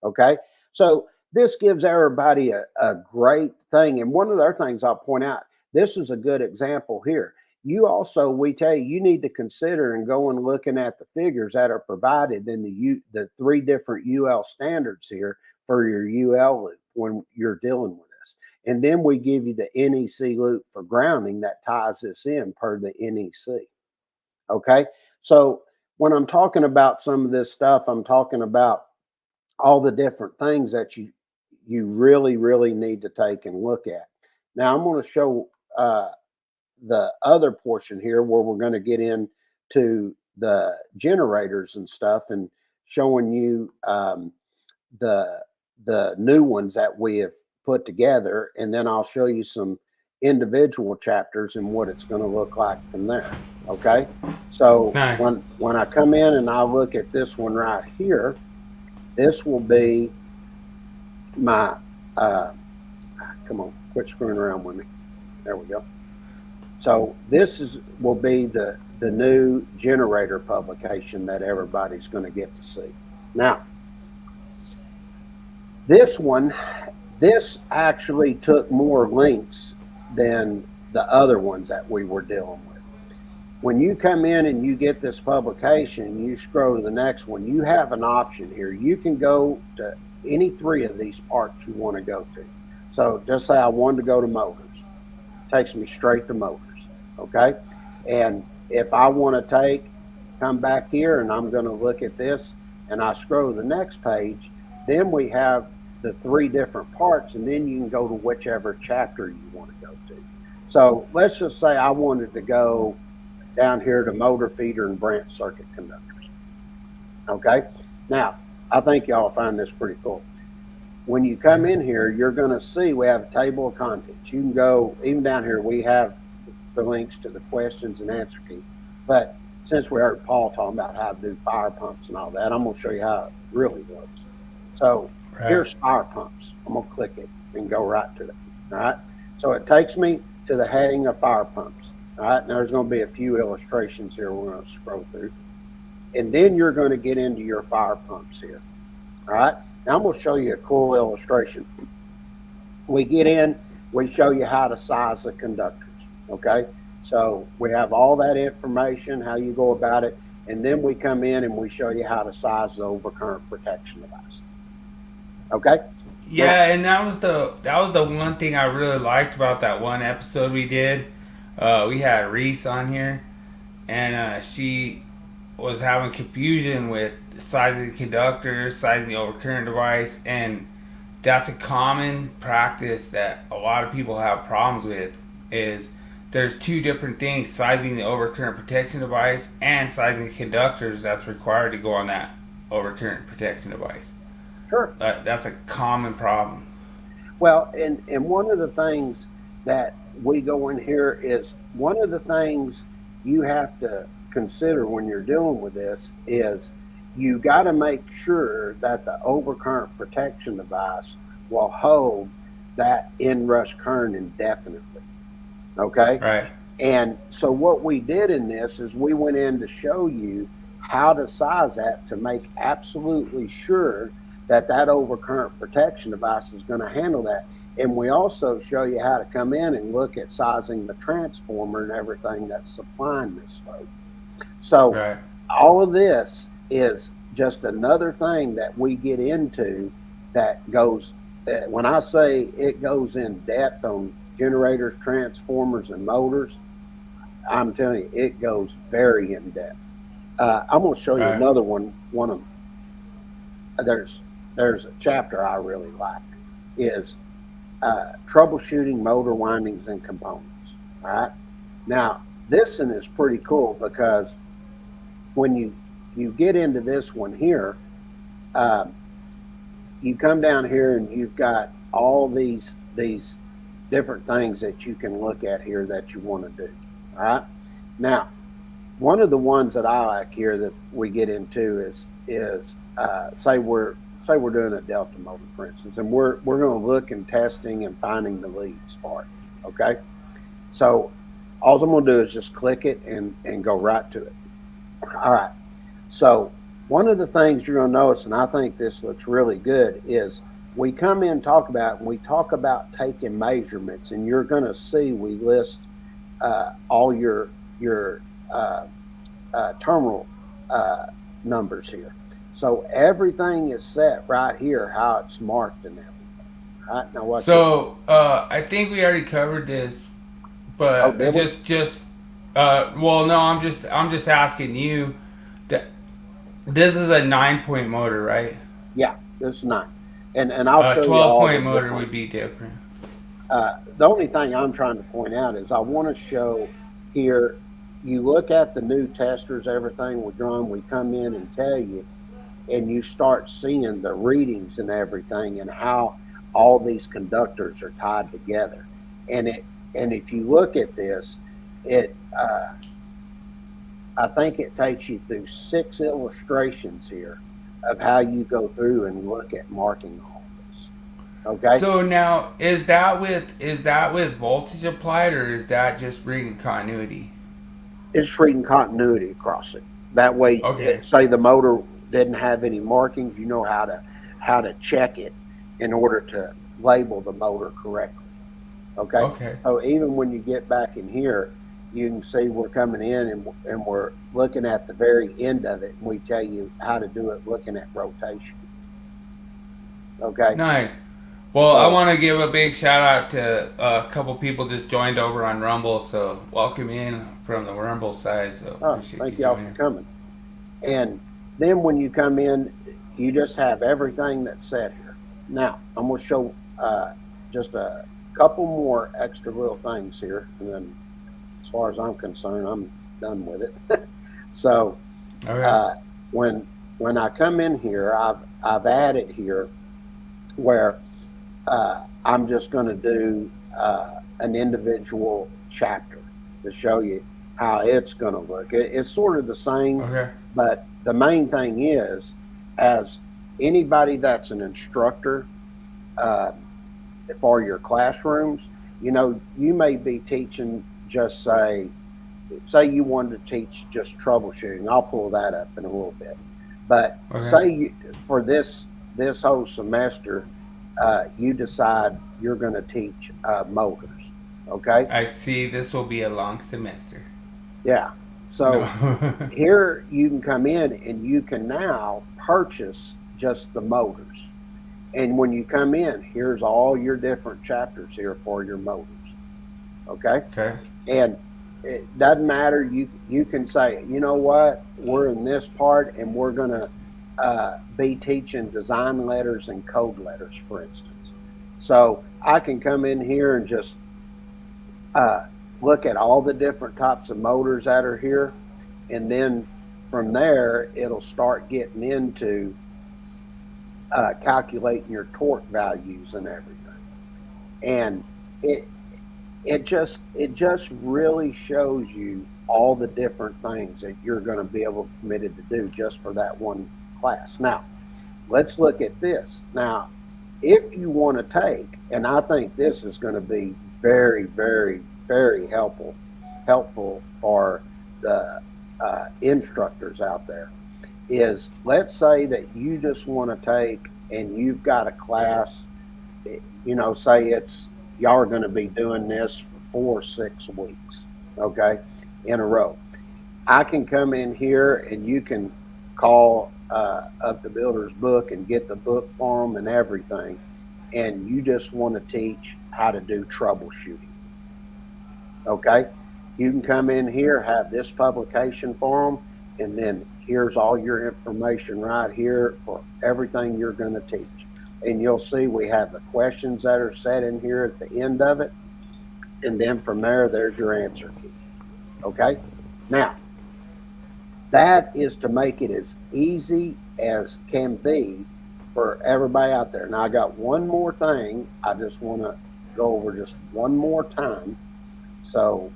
Speaker 2: Okay, so this gives everybody a great thing. And one of the other things I'll point out, this is a good example here. We tell you need to consider and go and looking at the figures that are provided in the 3 different UL standards here for your UL loop when you're dealing with this. And then we give you the NEC loop for grounding that ties this in per the NEC. Okay. So when I'm talking about some of this stuff, I'm talking about all the different things that you really, really need to take and look at. Now I'm going to show the other portion here where we're going to get into the generators and stuff and showing you the new ones that we have put together, and then I'll show you some individual chapters and what it's going to look like from there. Okay, so
Speaker 1: nice.
Speaker 2: when I come in and I look at this one right here, this will be my come on, quit screwing around with me. There we go. So this will be the new generator publication that everybody's going to get to see. Now, this actually took more links than the other ones that we were dealing with. When you come in and you get this publication, you scroll to the next one, you have an option here. You can go to any three of these parts you want to go to. So just say I wanted to go to motors. It takes me straight to motors. Okay. And if I want to come back here and I'm going to look at this and I scroll to the next page, then we have the three different parts, and then you can go to whichever chapter you want to go to. So let's just say I wanted to go down here to motor, feeder, and branch circuit conductors. Okay. Now, I think y'all find this pretty cool. When you come in here, you're going to see we have a table of contents. You can go, even down here, we have the links to the questions and answer key. But since we heard Paul talking about how to do fire pumps and all that, I'm going to show you how it really works. So here's fire pumps. I'm going to click it and go right to it. All right. So it takes me to the heading of fire pumps. All right. Now there's going to be a few illustrations here we're going to scroll through. And then you're going to get into your fire pumps here. All right. Now I'm going to show you a cool illustration. We get in, we show you how to size the conductors. Okay. So we have all that information, how you go about it. And then we come in and we show you how to size the overcurrent protection device. Okay.
Speaker 1: Yeah, and that was the one thing I really liked about that one episode we did. We had Reese on here, and she was having confusion with sizing the conductor, sizing the overcurrent device, and that's a common practice that a lot of people have problems with. Is there's two different things: sizing the overcurrent protection device and sizing the conductors that's required to go on that overcurrent protection device.
Speaker 2: Sure.
Speaker 1: That's a common problem.
Speaker 2: Well, and one of the things that we go in here is one of the things you have to consider when you're dealing with this is you got to make sure that the overcurrent protection device will hold that inrush current indefinitely. Okay?
Speaker 1: Right.
Speaker 2: And so what we did in this is we went in to show you how to size that to make absolutely sure that overcurrent protection device is going to handle that. And we also show you how to come in and look at sizing the transformer and everything that's supplying this load. So all of this is just another thing that we get into that goes, when I say it goes in depth on generators, transformers, and motors, I'm telling you, it goes very in depth. I'm going to show you another one of them. There's a chapter I really like is troubleshooting motor windings and components. All right. Now, this one is pretty cool because when you get into this one here, you come down here and you've got all these different things that you can look at here that you want to do. All right. Now, one of the ones that I like here that we get into is say we're doing a Delta motor, for instance, and we're going to look and testing and finding the leads for it. Okay. So all I'm going to do is just click it and go right to it. All right. So one of the things you're going to notice, and I think this looks really good, is we come in and talk about taking measurements, and you're going to see we list all your terminal numbers here. So everything is set right here, how it's marked and everything. Right now, what?
Speaker 1: So I think we already covered this, but well, no, I'm just asking you that this is a 9-point motor, right?
Speaker 2: Yeah, this is 9, and I'll show you all.
Speaker 1: 12-point motor would be different.
Speaker 2: The only thing I'm trying to point out is I want to show here. You look at the new testers, everything we're doing. We come in and tell you. And you start seeing the readings and everything and how all these conductors are tied together. And if you look at this, I think it takes you through 6 illustrations here of how you go through and look at marking all this. Okay.
Speaker 1: So now, is that with voltage applied, or is that just reading continuity?
Speaker 2: It's reading continuity across it. That way, say the motor didn't have any markings, you know how to check it in order to label the motor correctly. Okay. So even when you get back in here, you can see we're coming in and we're looking at the very end of it, and we tell you how to do it looking at rotation. Okay.
Speaker 1: Nice. Well, I
Speaker 2: So,
Speaker 1: want to give a big shout out to a couple people just joined over on Rumble, so welcome in from the Rumble side. So appreciate
Speaker 2: thank
Speaker 1: you
Speaker 2: y'all
Speaker 1: joining.
Speaker 2: for coming. And then when you come in, you just have everything that's set here. Now, I'm going to show just a couple more extra little things here, and then as far as I'm concerned, I'm done with it. So,
Speaker 1: Okay.
Speaker 2: when I come in here, I've added here where I'm just going to do an individual chapter to show you how it's going to look. It's sort of the same,
Speaker 1: Okay.
Speaker 2: but the main thing is, as anybody that's an instructor for your classrooms, you may be teaching just say you wanted to teach just troubleshooting. I'll pull that up in a little bit. But
Speaker 1: Okay.
Speaker 2: for this whole semester, you decide you're going to teach motors. Okay.
Speaker 1: I see this will be a long semester.
Speaker 2: Yeah. So
Speaker 1: No.
Speaker 2: here you can come in and you can now purchase just the motors. And when you come in, here's all your different chapters here for your motors. Okay.
Speaker 1: Okay.
Speaker 2: And it doesn't matter. You can say, you know what, we're in this part and we're going to be teaching design letters and code letters, for instance. So I can come in here and just look at all the different types of motors that are here. And then from there, it'll start getting into calculating your torque values and everything. And it just really shows you all the different things that you're going to be able to committed to do just for that one class. Now, let's look at this. Now, if you want to take, and I think this is going to be very, very, very helpful for the instructors out there, is let's say that you just want to take and you've got a class, say it's y'all are going to be doing this for 4 or 6 weeks, okay, in a row. I can come in here and you can call up the builder's book and get the book for them and everything, and you just want to teach how to do troubleshooting, okay? You can come in here, have this publication for them, and then here's all your information right here for everything you're going to teach. And you'll see we have the questions that are set in here at the end of it. And then from there, there's your answer key. Okay? Now, that is to make it as easy as can be for everybody out there. Now, I got one more thing I just want to go over just one more time so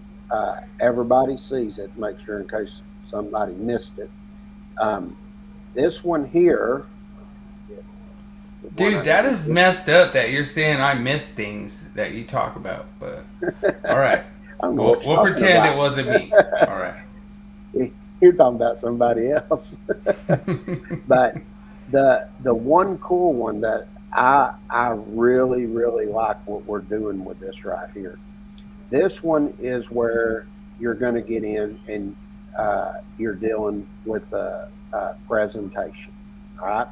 Speaker 2: everybody sees it. Make sure in case somebody missed it. This one here.
Speaker 1: Dude, that is messed up that you're saying I miss things that you talk about. But all right, we'll pretend it wasn't me. All right.
Speaker 2: You're talking about somebody else. But the one cool one that I really, really like what we're doing with this right here. This one is where you're going to get in and you're dealing with the presentation. All right.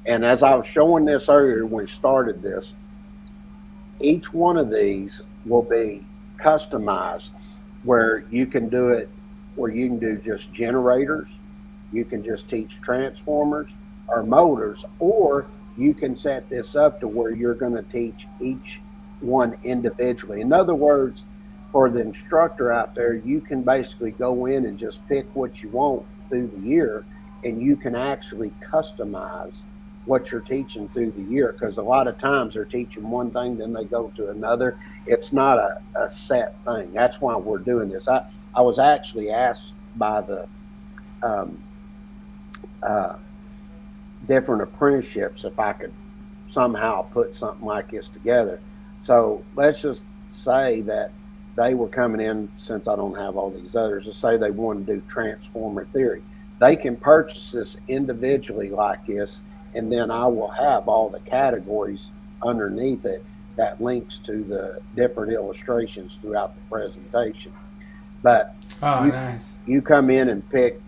Speaker 2: And as I was showing this earlier when we started this, each one of these will be customized where you can do it, where you can do just generators, you can just teach transformers or motors, or you can set this up to where you're going to teach each one individually. In other words, for the instructor out there, you can basically go in and just pick what you want through the year, and you can actually customize what you're teaching through the year, because a lot of times they're teaching one thing, then they go to another. It's not a set thing. That's why we're doing this. I was actually asked by the different apprenticeships if I could somehow put something like this together. So let's just say that they were coming in, since I don't have all these others, let's say they want to do transformer theory. They can purchase this individually like this, and then I will have all the categories underneath it that links to the different illustrations throughout the presentation. But
Speaker 1: Oh,
Speaker 2: you,
Speaker 1: nice.
Speaker 2: you come in and pick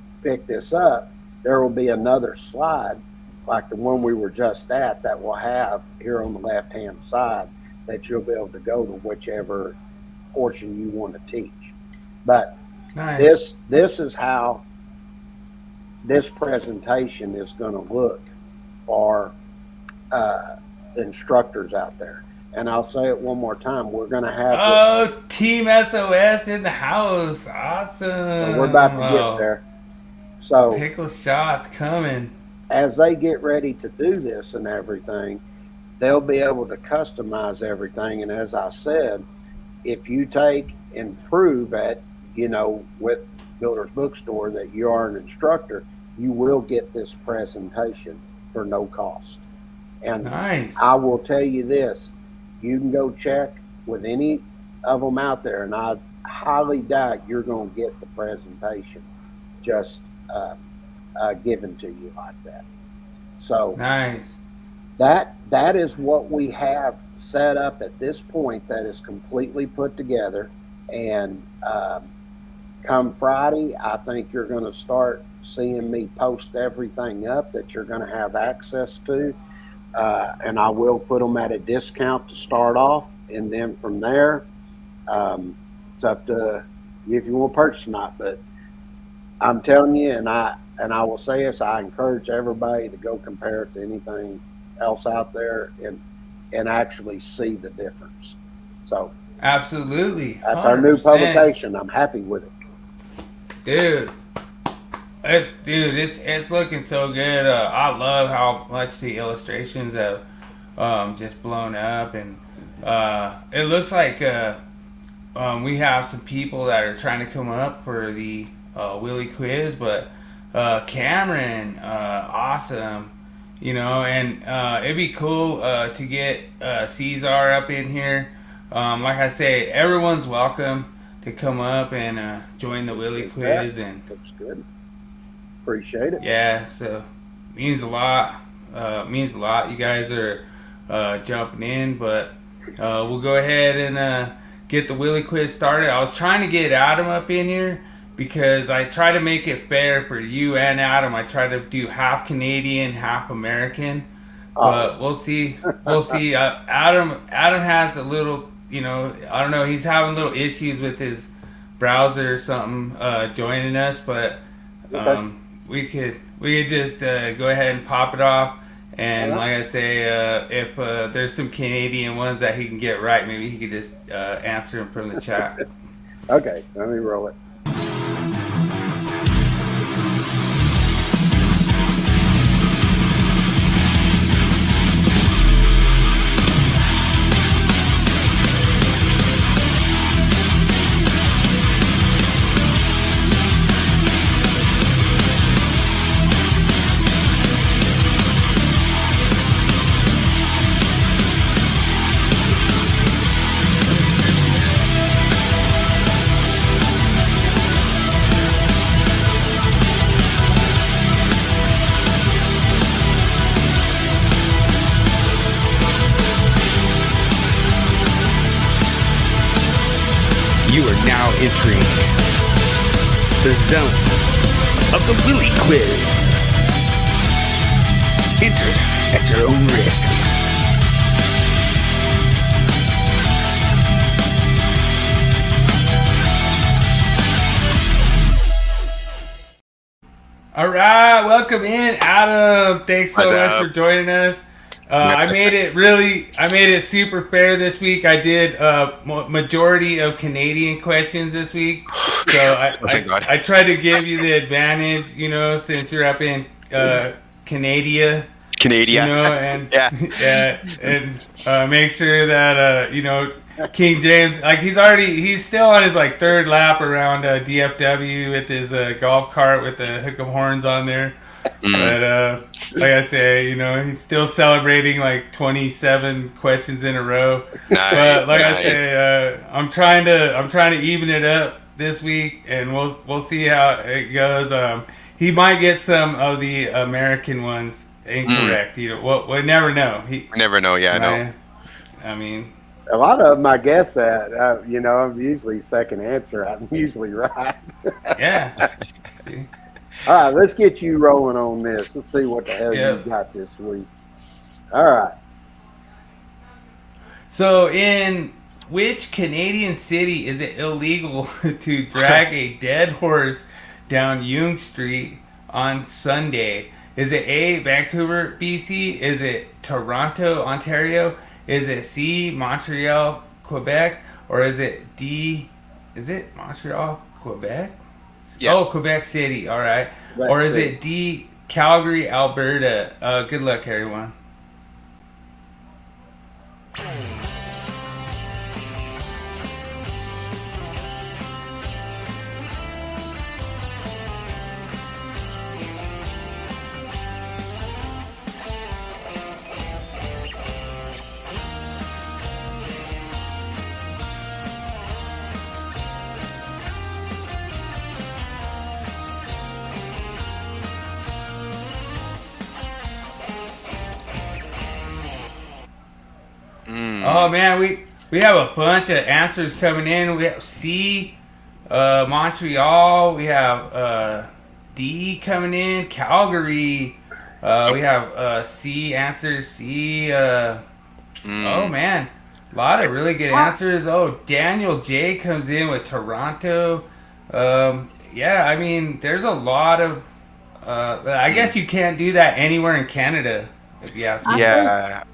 Speaker 2: this up, there will be another slide like the one we were just at that will have here on the left hand side that you'll be able to go to whichever portion you want to teach. But
Speaker 1: Nice.
Speaker 2: this is how this presentation is going to look for instructors out there. And I'll say it one more time. We're going to have
Speaker 1: Oh, Team SOS in the house. Awesome.
Speaker 2: so we're about to get there. So
Speaker 1: pickle shots coming.
Speaker 2: as they get ready to do this and everything, they'll be able to customize everything. And as I said, if you take and prove at, with Builder's Bookstore that you are an instructor, you will get this presentation for no cost. And
Speaker 1: Nice.
Speaker 2: I will tell you this, you can go check with any of them out there, and I highly doubt you're going to get the presentation just given to you like that. So
Speaker 1: Nice.
Speaker 2: that is what we have set up at this point that is completely put together. And come Friday, I think you're going to start seeing me post everything up that you're going to have access to. And I will put them at a discount to start off. And then from there, it's up to you if you want to purchase or not. But I'm telling you, and I will say this, I encourage everybody to go compare it to anything else out there and actually see the difference. So
Speaker 1: Absolutely.
Speaker 2: that's our new
Speaker 1: 100%.
Speaker 2: publication. I'm happy with it.
Speaker 1: Dude. It's looking so good. I love how much the illustrations have just blown up, and it looks like we have some people that are trying to come up for the Willie quiz, but Cameron, awesome, and it'd be cool to get Cesar up in here. Like I say, everyone's welcome to come up and join the Willie quiz, and
Speaker 2: Looks good. Appreciate it.
Speaker 1: yeah, so means a lot. You guys are jumping in, but we'll go ahead and get the Willie quiz started. I was trying to get Adam up in here because I try to make it fair for you and Adam. I try to do half Canadian, half American, but we'll see. We'll see. Adam has a little, I don't know. He's having little issues with his browser or something joining us, but. We could just go ahead and pop it off, and like I say, if there's some Canadian ones that he can get right, maybe he could just answer them from the chat.
Speaker 2: Okay, let me roll it.
Speaker 4: You are now entering the zone of the Willie quiz. Enter at your own risk.
Speaker 1: All right, welcome in, Adam. Thanks so
Speaker 5: What's
Speaker 1: much
Speaker 5: up?
Speaker 1: for joining us. I made it super fair this week. I did majority of Canadian questions this week, so
Speaker 5: Thank God.
Speaker 1: I tried to give you the advantage, since you're up in Canada.
Speaker 5: Canadian.
Speaker 1: And
Speaker 5: Yeah.
Speaker 1: yeah, and make sure that King James, like he's still on his third lap around DFW with his golf cart with the hook 'em horns on there. But like I say, he's still celebrating 27 questions in a row.
Speaker 5: Nice,
Speaker 1: But like I
Speaker 5: nice.
Speaker 1: say, I'm trying to even it up this week, and we'll see how it goes. He might get some of the American ones incorrect. We'll never know.
Speaker 5: We never know. Yeah, I know.
Speaker 1: I mean,
Speaker 2: A lot of them I guess that. I'm usually second answer. I'm usually right.
Speaker 1: Yeah. See?
Speaker 2: All right, let's get you rolling on this. Let's see what the hell
Speaker 1: Yep.
Speaker 2: you got this week. All right.
Speaker 1: So, in which Canadian city is it illegal to drag a dead horse down Yonge Street on Sunday? Is it A, Vancouver, BC? Is it Toronto, Ontario? Is it C, Montreal, Quebec? Or is it D, is it Montreal, Quebec?
Speaker 4: Yeah.
Speaker 1: Oh, Quebec City, all right.
Speaker 2: Quebec
Speaker 1: Or is
Speaker 2: City.
Speaker 1: it D, Calgary, Alberta? Good luck, everyone. Oh man, we have a bunch of answers coming in. We have C, Montreal. We have D coming in, Calgary. We have C answer C. Oh man, a lot of really good answers. Oh, Daniel J comes in with Toronto. Yeah, I mean, there's a lot of. I guess you can't do that anywhere in Canada, if you ask me.
Speaker 4: Yeah.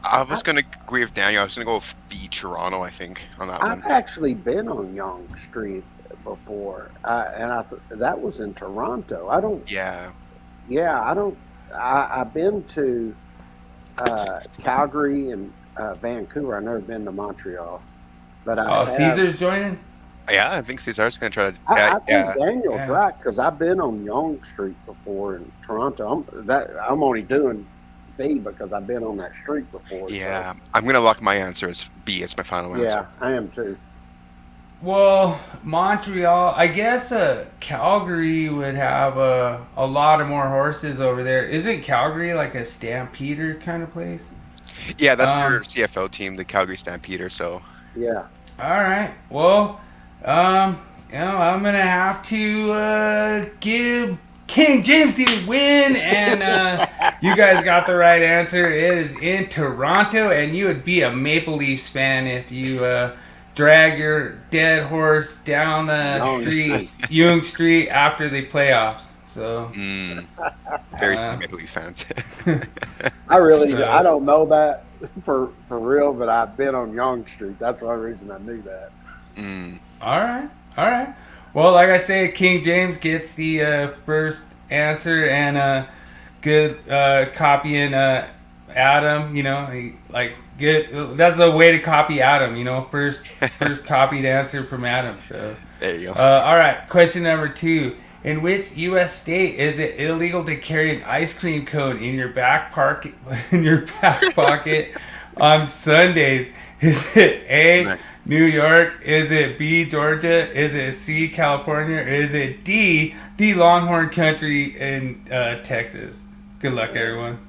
Speaker 4: I was going to agree with Daniel. I was going to go with B, Toronto, I think, on that
Speaker 2: I've
Speaker 4: one.
Speaker 2: actually been on Yonge Street before, that was in Toronto. I don't.
Speaker 4: Yeah.
Speaker 2: Yeah, I don't. I've been to Calgary and Vancouver. I've never been to Montreal, but I
Speaker 1: Oh,
Speaker 2: have.
Speaker 1: Caesar's joining.
Speaker 4: Yeah, I think Cesar's going to try to...
Speaker 2: I think
Speaker 4: yeah.
Speaker 2: Daniel's
Speaker 1: Yeah.
Speaker 2: right because I've been on Yonge Street before in Toronto. I'm only doing B because I've been on that street before.
Speaker 4: Yeah. I'm going to lock my answer as B as my final
Speaker 2: So,
Speaker 4: answer.
Speaker 2: yeah, I am too.
Speaker 1: Well, Montreal, I guess Calgary would have a lot of more horses over there. Isn't Calgary like a stampeder kind of place?
Speaker 4: Yeah, that's their CFL team, the Calgary Stampeders, so...
Speaker 2: Yeah.
Speaker 1: All right. Well, I'm going to have to give King James the win, and you guys got the right answer. It is in Toronto, and you would be a Maple Leafs fan if you drag your dead horse down Yonge Street after the playoffs. So
Speaker 4: Very Maple Leaf fans.
Speaker 2: I don't know that for real, but I've been on Yonge Street. That's one reason I knew that.
Speaker 1: All right. Well, like I say, King James gets the first answer, and good copying Adam. Good. That's a way to copy Adam. First copied answer from Adam. So
Speaker 4: There you go.
Speaker 1: all right. Question number 2. In which U.S. state is it illegal to carry an ice cream cone in your back pocket on Sundays? Is it A, New York? Is it B, Georgia? Is it C, California? Or is it D, the Longhorn Country in Texas? Good luck, everyone.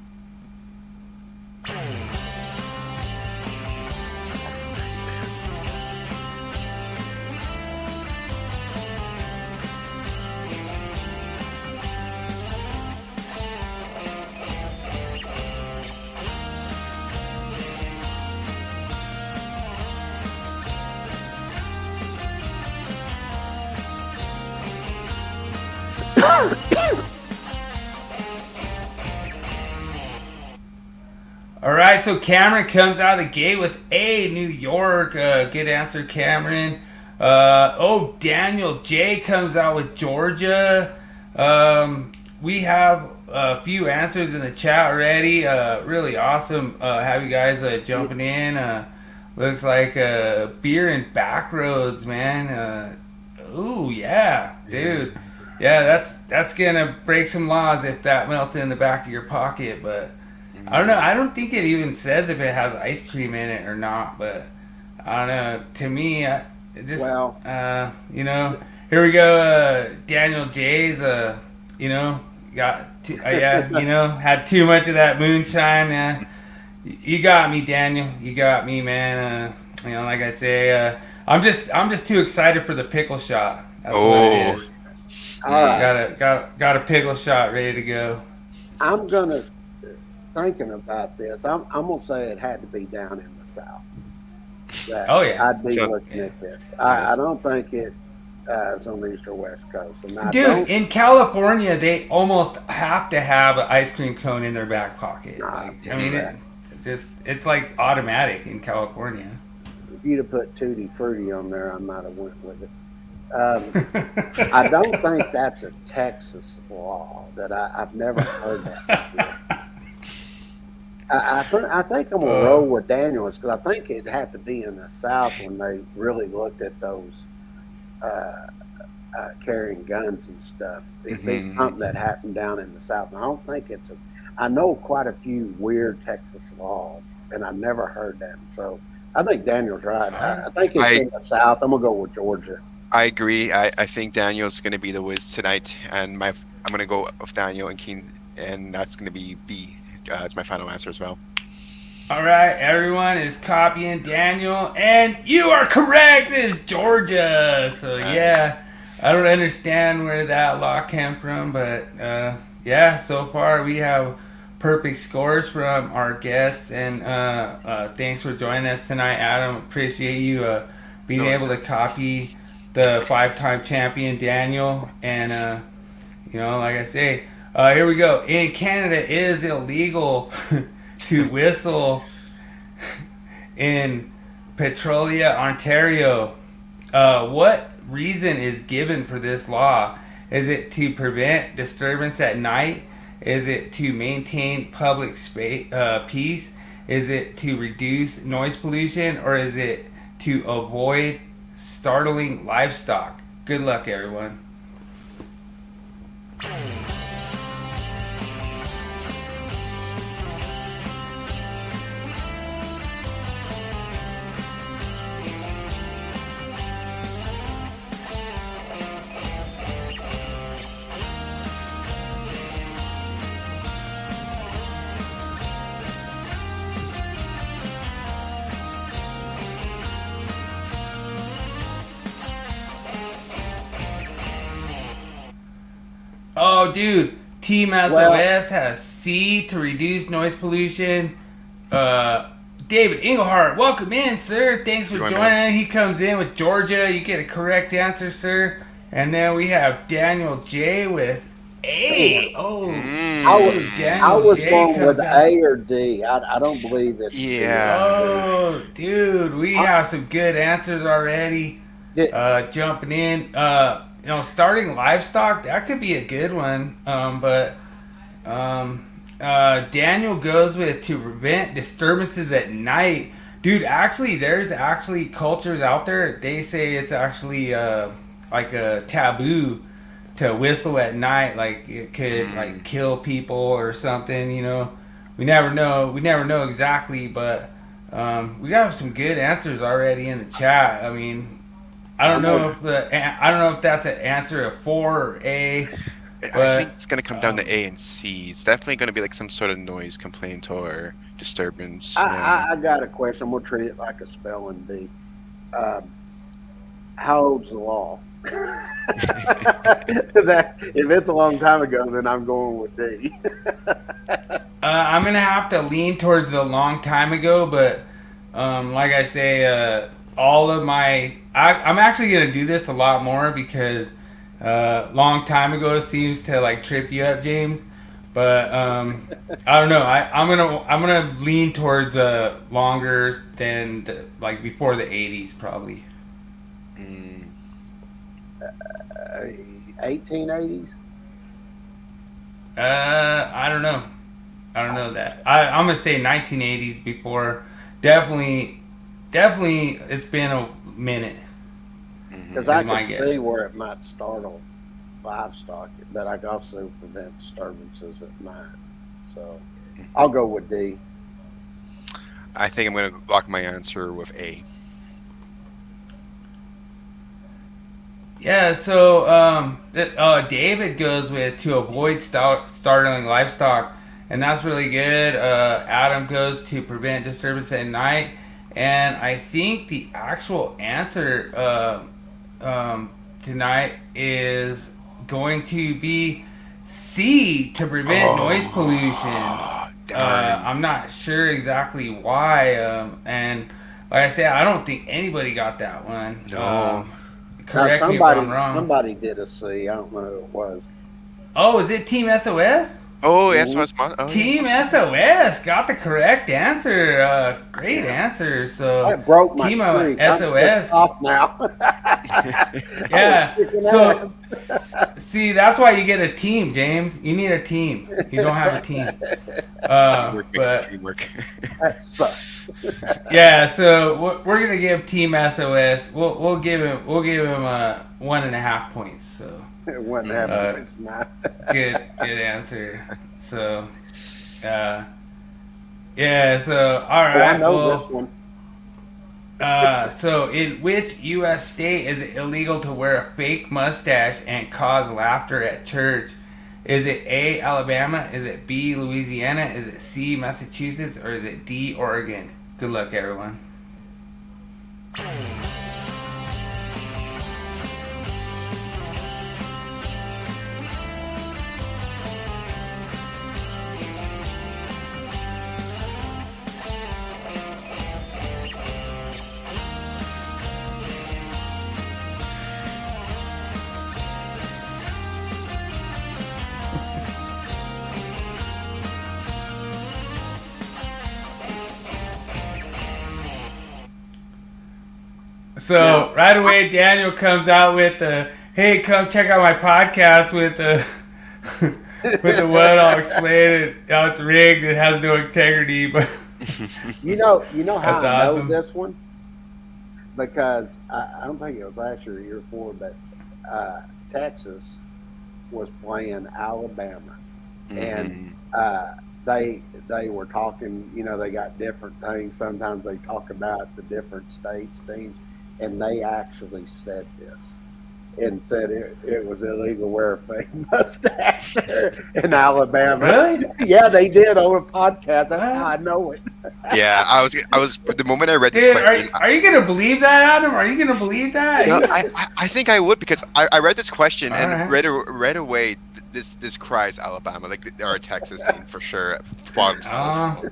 Speaker 1: All right, so Cameron comes out of the gate with A, New York. Good answer, Cameron. Daniel J comes out with Georgia. We have a few answers in the chat already. Really awesome. Have you guys jumping in. Looks like beer and backroads, man. Ooh, yeah, dude. Yeah, that's gonna break some laws if that melts in the back of your pocket, but I don't know. I don't think it even says if it has ice cream in it or not, but I don't know. To me, it just here we go. Daniel J's, got had too much of that moonshine. You got me, Daniel. You got me, man. Like I say, I'm just too excited for the pickle shot. That's what it is.
Speaker 2: All right.
Speaker 1: Got a pickle shot ready to go.
Speaker 2: I'm gonna thinking about this. I'm gonna say it had to be down in the south. That
Speaker 1: Oh yeah,
Speaker 2: I'd be
Speaker 4: So-
Speaker 2: looking at this. I don't think it is on the east or west coast. And I
Speaker 1: dude.
Speaker 2: don't,
Speaker 1: In California, they almost have to have an ice cream cone in their back pocket. Like, I mean, it's like automatic in California.
Speaker 2: if you'd have put Tutti Frutti on there, I might have went with it. I don't think that's a Texas law. I've never heard that before. I think I'm gonna roll with Daniels because I think it'd have to be in the South when they really looked at those carrying guns and stuff. It'd be something that happened down in the South. And I don't think it's a. I know quite a few weird Texas laws, and I've never heard them. So I think Daniel's right. I think it's in the South. I'm gonna go with Georgia.
Speaker 4: I agree. I think Daniel's going to be the whiz tonight, and I'm going to go with Daniel and Keen, and that's going to be B. That's my final answer as well.
Speaker 1: All right, everyone is copying Daniel, and you are correct. It's Georgia. So yeah, I don't understand where that law came from, but yeah, so far we have perfect scores from our guests, and thanks for joining us tonight, Adam. Appreciate you being able to copy the 5-time champion Daniel, and like I say, here we go. In Canada, it is illegal to whistle in Petrolia, Ontario. What reason is given for this law? Is it to prevent disturbance at night? Is it to maintain public peace? Is it to reduce noise pollution? Or is it to avoid startling livestock? Good luck, everyone. Oh, dude, Team SOS has C to reduce noise pollution. David Englehart, welcome in, sir. Thanks for joining. He comes in with Georgia. You get a correct answer, sir. And then we have Daniel J with A. Oh,
Speaker 2: I was going with A or D. I don't believe it's
Speaker 4: Yeah.
Speaker 1: Oh, dude, we have some good answers already. Jumping in. Starting livestock, that could be a good one. But Daniel goes with to prevent disturbances at night. Dude, actually, there's actually cultures out there, they say it's actually like a taboo to whistle at night. Like, it could like kill people or something, We never know exactly, but we got some good answers already in the chat. I mean, I don't know if that's an answer of 4 or A. But,
Speaker 4: I think it's going to come down to A and C. It's definitely going to be like some sort of noise complaint or disturbance.
Speaker 2: I got a question. We'll treat it like a spelling bee. How old's the law? If it's a long time ago, then I'm going with D.
Speaker 1: I'm going to have to lean towards the long time ago, but like I say, all of my... I'm actually going to do this a lot more because long time ago seems to like trip you up, James. But I don't know. I'm gonna lean towards longer than like before the 80s probably.
Speaker 2: 1880s.
Speaker 1: I don't know that. I'm gonna say 1980s before. Definitely it's been a minute.
Speaker 2: Because I can see where it might startle livestock, but I can also prevent disturbances at night. So I'll go with D.
Speaker 4: I think I'm going to lock my answer with A.
Speaker 1: Yeah, so David goes with to avoid startling livestock, and that's really good. Adam goes to prevent disturbance at night, and I think the actual answer tonight is going to be C, to prevent noise pollution. I'm not sure exactly why, and like I said, I don't think anybody got that one.
Speaker 4: No.
Speaker 1: Correct me if I'm wrong.
Speaker 2: Somebody did a C. I don't know who it was.
Speaker 1: Oh, is it Team SOS?
Speaker 4: Oh, yes,
Speaker 1: Team SOS got the correct answer. Great answer. So
Speaker 2: I broke my
Speaker 1: Team
Speaker 2: streak.
Speaker 1: SOS.
Speaker 2: Off now.
Speaker 1: Yeah. So see, that's why you get a team, James. You need a team. You don't have a team.
Speaker 4: Teamwork.
Speaker 2: That sucks.
Speaker 1: Yeah. So we're gonna give Team SOS. We'll give him 1.5 points. So.
Speaker 2: It wasn't happening.
Speaker 1: Good answer. So, yeah. So, all right.
Speaker 2: I know this one.
Speaker 1: So, in which U.S. state is it illegal to wear a fake mustache and cause laughter at church? Is it A, Alabama? Is it B, Louisiana? Is it C, Massachusetts? Or is it D, Oregon? Good luck, everyone. So right away, Daniel comes out with the, "Hey, come check out my podcast with the with the one. I'll explain it. How it's rigged. It has no integrity." But
Speaker 2: you know how
Speaker 1: that's
Speaker 2: I
Speaker 1: awesome.
Speaker 2: know this one, because I don't think it was last year or year before, but Texas was playing Alabama, and they were talking. You know, they got different things. Sometimes they talk about the different states teams. And they actually said this and said it was illegal to wear a fake mustache in Alabama.
Speaker 1: Really?
Speaker 2: Yeah, they did on a podcast. That's how I know it.
Speaker 4: Yeah, I was the moment I read this
Speaker 1: Dude,
Speaker 4: question.
Speaker 1: are you gonna believe that, Adam? Are you gonna believe that?
Speaker 4: No, I think I would, because I read this question and
Speaker 1: right.
Speaker 4: right away this cries Alabama, like they're a Texas team for sure. Fought himself.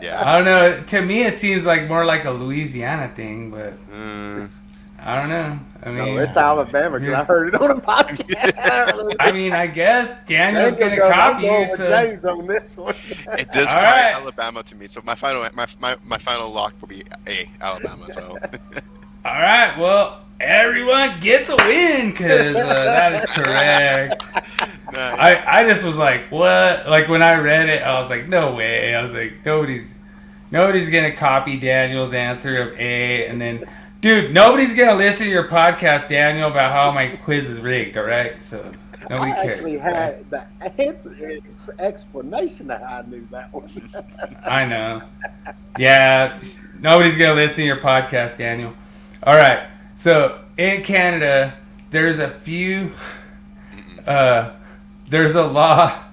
Speaker 4: Yeah.
Speaker 1: I don't know. To me, it seems like more like a Louisiana thing, but I don't know. I mean,
Speaker 2: No, it's Alabama because I heard it on a podcast.
Speaker 1: I mean, I guess Daniel's gonna copy you. So.
Speaker 2: James on this one.
Speaker 4: It does cry Alabama to me. So my final lock will be A, Alabama as well.
Speaker 1: All right. Well, everyone gets a win because that is correct. Nice. I just was like, what? Like when I read it, I was like, no way. I was like, nobody's gonna copy Daniel's answer of A, and then, dude, nobody's gonna listen to your podcast, Daniel, about how my quiz is rigged. All right, so nobody cares. I
Speaker 2: actually had the explanation of how I knew that one.
Speaker 1: I know. Yeah, nobody's gonna listen to your podcast, Daniel. All right. So in Canada, there's a law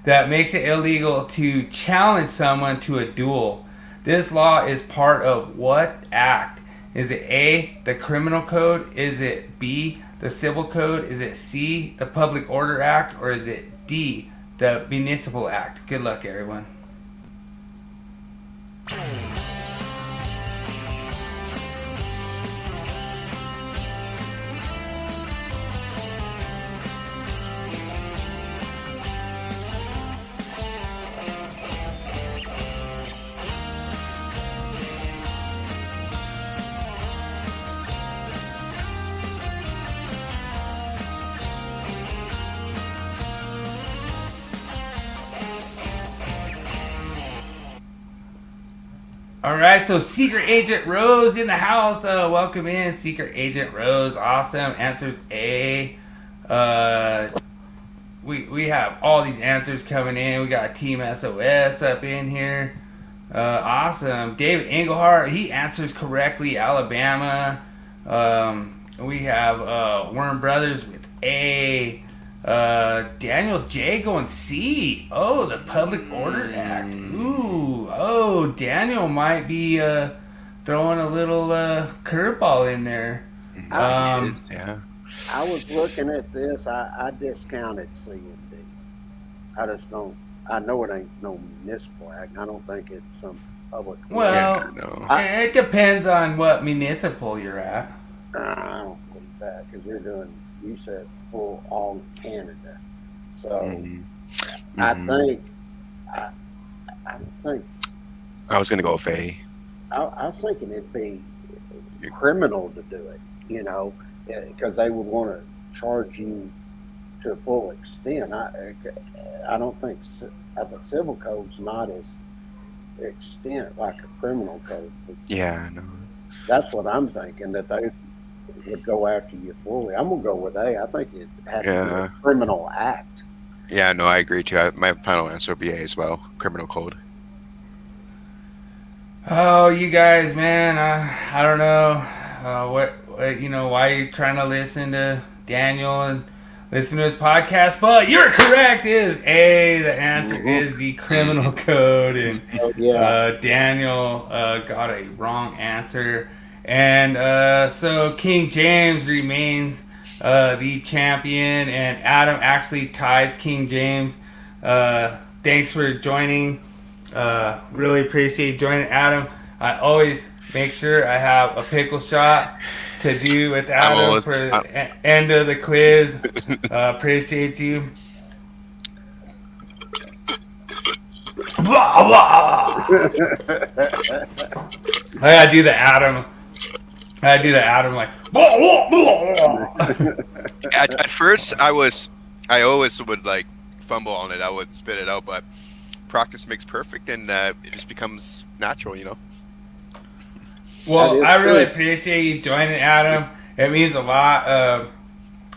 Speaker 1: that makes it illegal to challenge someone to a duel. This law is part of what act? Is it A, the Criminal Code? Is it B, the Civil Code? Is it C, the Public Order Act? Or is it D, the Municipal Act? Good luck, everyone. All right, so Secret Agent Rose in the house. Welcome in, Secret Agent Rose. Awesome. Answers A. We have all these answers coming in. We got Team SOS up in here. Awesome. David Englehart, he answers correctly. Alabama. We have Worm Brothers with A. Daniel J going C. Oh, the Public Order Act. Ooh. Oh, Daniel might be throwing a little curveball in there.
Speaker 4: Yeah.
Speaker 2: I was looking at this. I discounted C and D. I just don't. I know it ain't no municipal act. I don't think it's some public.
Speaker 1: Well,
Speaker 4: No.
Speaker 1: it depends on what municipal you're at.
Speaker 2: I don't believe that because you're doing. You said full all Canada, so I think. I think.
Speaker 4: I was gonna go with A.
Speaker 2: I was thinking it'd be criminal to do it. You know, because they would want to charge you to a full extent. I don't think the civil code's not as extent like a criminal code.
Speaker 4: Yeah, no.
Speaker 2: That's what I'm thinking, that they would go after you fully. I'm gonna go with A. I think it has to be a criminal act.
Speaker 4: Yeah, no, I agree too. My final answer would be A as well. Criminal code.
Speaker 1: Oh, you guys, man, I don't know what why you're trying to listen to Daniel and listen to his podcast, but you're correct. Is A. The answer is the criminal code, and Daniel got a wrong answer, and so King James remains the champion, and Adam actually ties King James. Thanks for joining. Really appreciate you joining, Adam. I always make sure I have a pickle shot to do with Adam for the end of the quiz. Appreciate you. I gotta do the Adam. Like.
Speaker 4: At first, I always would like fumble on it. I would spit it out, but practice makes perfect, and it just becomes natural, you know.
Speaker 1: Well, I really appreciate you joining, Adam. It means a lot.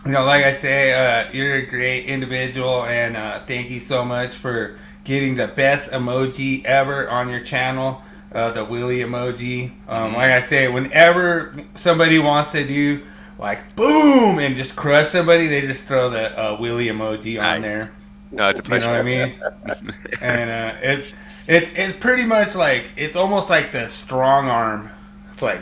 Speaker 1: Like I say, you're a great individual, and thank you so much for getting the best emoji ever on your channel, the Willie emoji. Like I say, whenever somebody wants to do like boom and just crush somebody, they just throw the Willie emoji on there.
Speaker 4: No, it's a pleasure.
Speaker 1: You know what I mean? And it's pretty much like, it's almost like the strong arm. It's like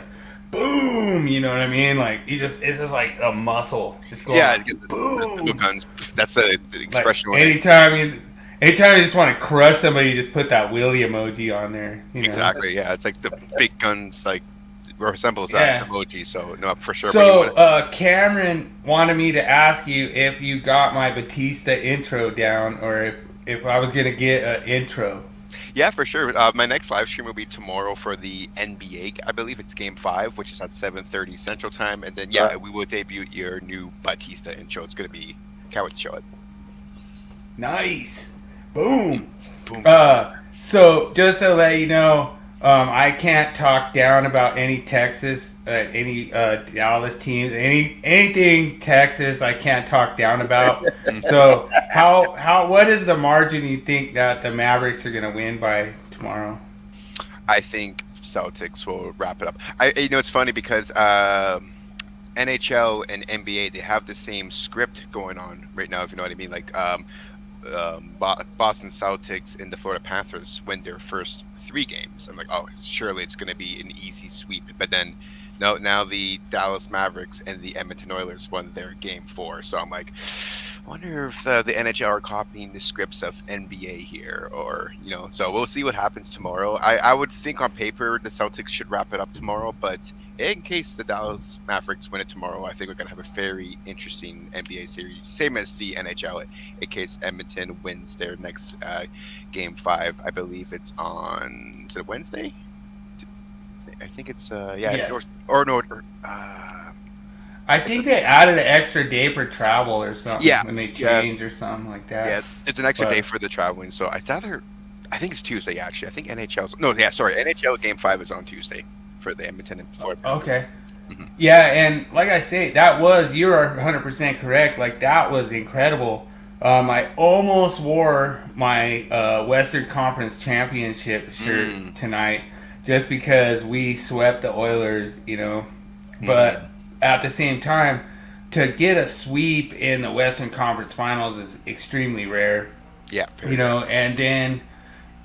Speaker 1: boom, you know what I mean? Like it's just like a muscle. Just going boom.
Speaker 4: The guns. That's the expression.
Speaker 1: Like anytime you just want to crush somebody, you just put that Willie emoji on there. You know?
Speaker 4: Exactly. Yeah, it's like the big guns like resembles that emoji. So no, for sure.
Speaker 1: So Cameron wanted me to ask you if you got my Batista intro down, or if I was gonna get an intro.
Speaker 4: Yeah, for sure. My next live stream will be tomorrow for the NBA. I believe it's Game 5, which is at 7:30 Central Time, and then we will debut your new Batista intro. It's gonna be, can't wait to show it.
Speaker 1: Nice. Boom. So just to let you know, I can't talk down about any Texas, any Dallas teams, anything Texas. I can't talk down about. So what is the margin you think that the Mavericks are going to win by tomorrow?
Speaker 4: I think Celtics will wrap it up. It's funny because NHL and NBA, they have the same script going on right now, if you know what I mean. Like Boston Celtics and the Florida Panthers win their first 3 games. I'm like, oh, surely it's going to be an easy sweep. But then, no, now the Dallas Mavericks and the Edmonton Oilers won their Game 4. So I'm like, I wonder if the NHL are copying the scripts of NBA here, or So we'll see what happens tomorrow. I would think on paper the Celtics should wrap it up tomorrow, but in case the Dallas Mavericks win it tomorrow, I think we're going to have a very interesting NBA series, same as the NHL, in case Edmonton wins their next Game 5. I believe it's on, is it Wednesday? I think it's,
Speaker 1: I think they added an extra day for travel or something.
Speaker 4: Yeah.
Speaker 1: When they change or something like that.
Speaker 4: Yeah, it's an extra day for the traveling. So it's either, I think it's Tuesday, actually. I think NHL Game 5 is on Tuesday for the Edmonton and Florida.
Speaker 1: Okay. Mm-hmm. Yeah, and like I say, you're 100% correct. Like, that was incredible. I almost wore my Western Conference Championship shirt tonight just because we swept the Oilers, But at the same time, to get a sweep in the Western Conference Finals is extremely rare.
Speaker 4: Yeah,
Speaker 1: And then,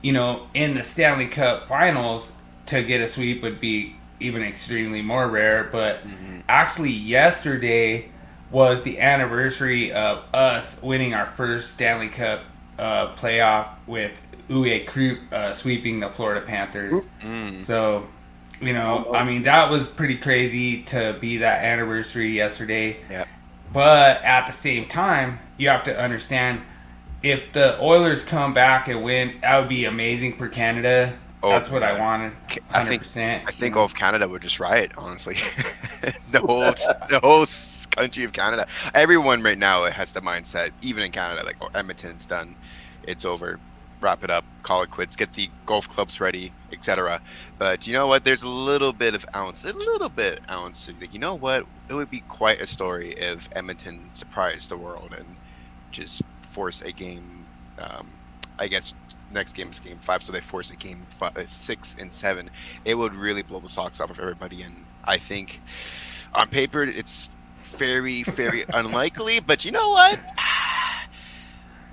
Speaker 1: in the Stanley Cup Finals, to get a sweep would be even extremely more rare. But actually, yesterday was the anniversary of us winning our first Stanley Cup playoff with Uwe Krupp sweeping the Florida Panthers. So, that was pretty crazy to be that anniversary yesterday.
Speaker 4: Yep.
Speaker 1: But at the same time, you have to understand, if the Oilers come back and win, that would be amazing for Canada. That's what I wanted. 100%.
Speaker 4: I think all of Canada would just riot, honestly. the whole country of Canada. Everyone right now has the mindset, even in Canada, like, Edmonton's done, it's over, wrap it up, call it quits, get the golf clubs ready, etc. But you know what? There's a little bit ounce. You know what? It would be quite a story if Edmonton surprised the world and just force a game. I guess next game is game 5, so they force a game 6 and 7. It would really blow the socks off of everybody, and I think on paper it's very, very unlikely. But you know what?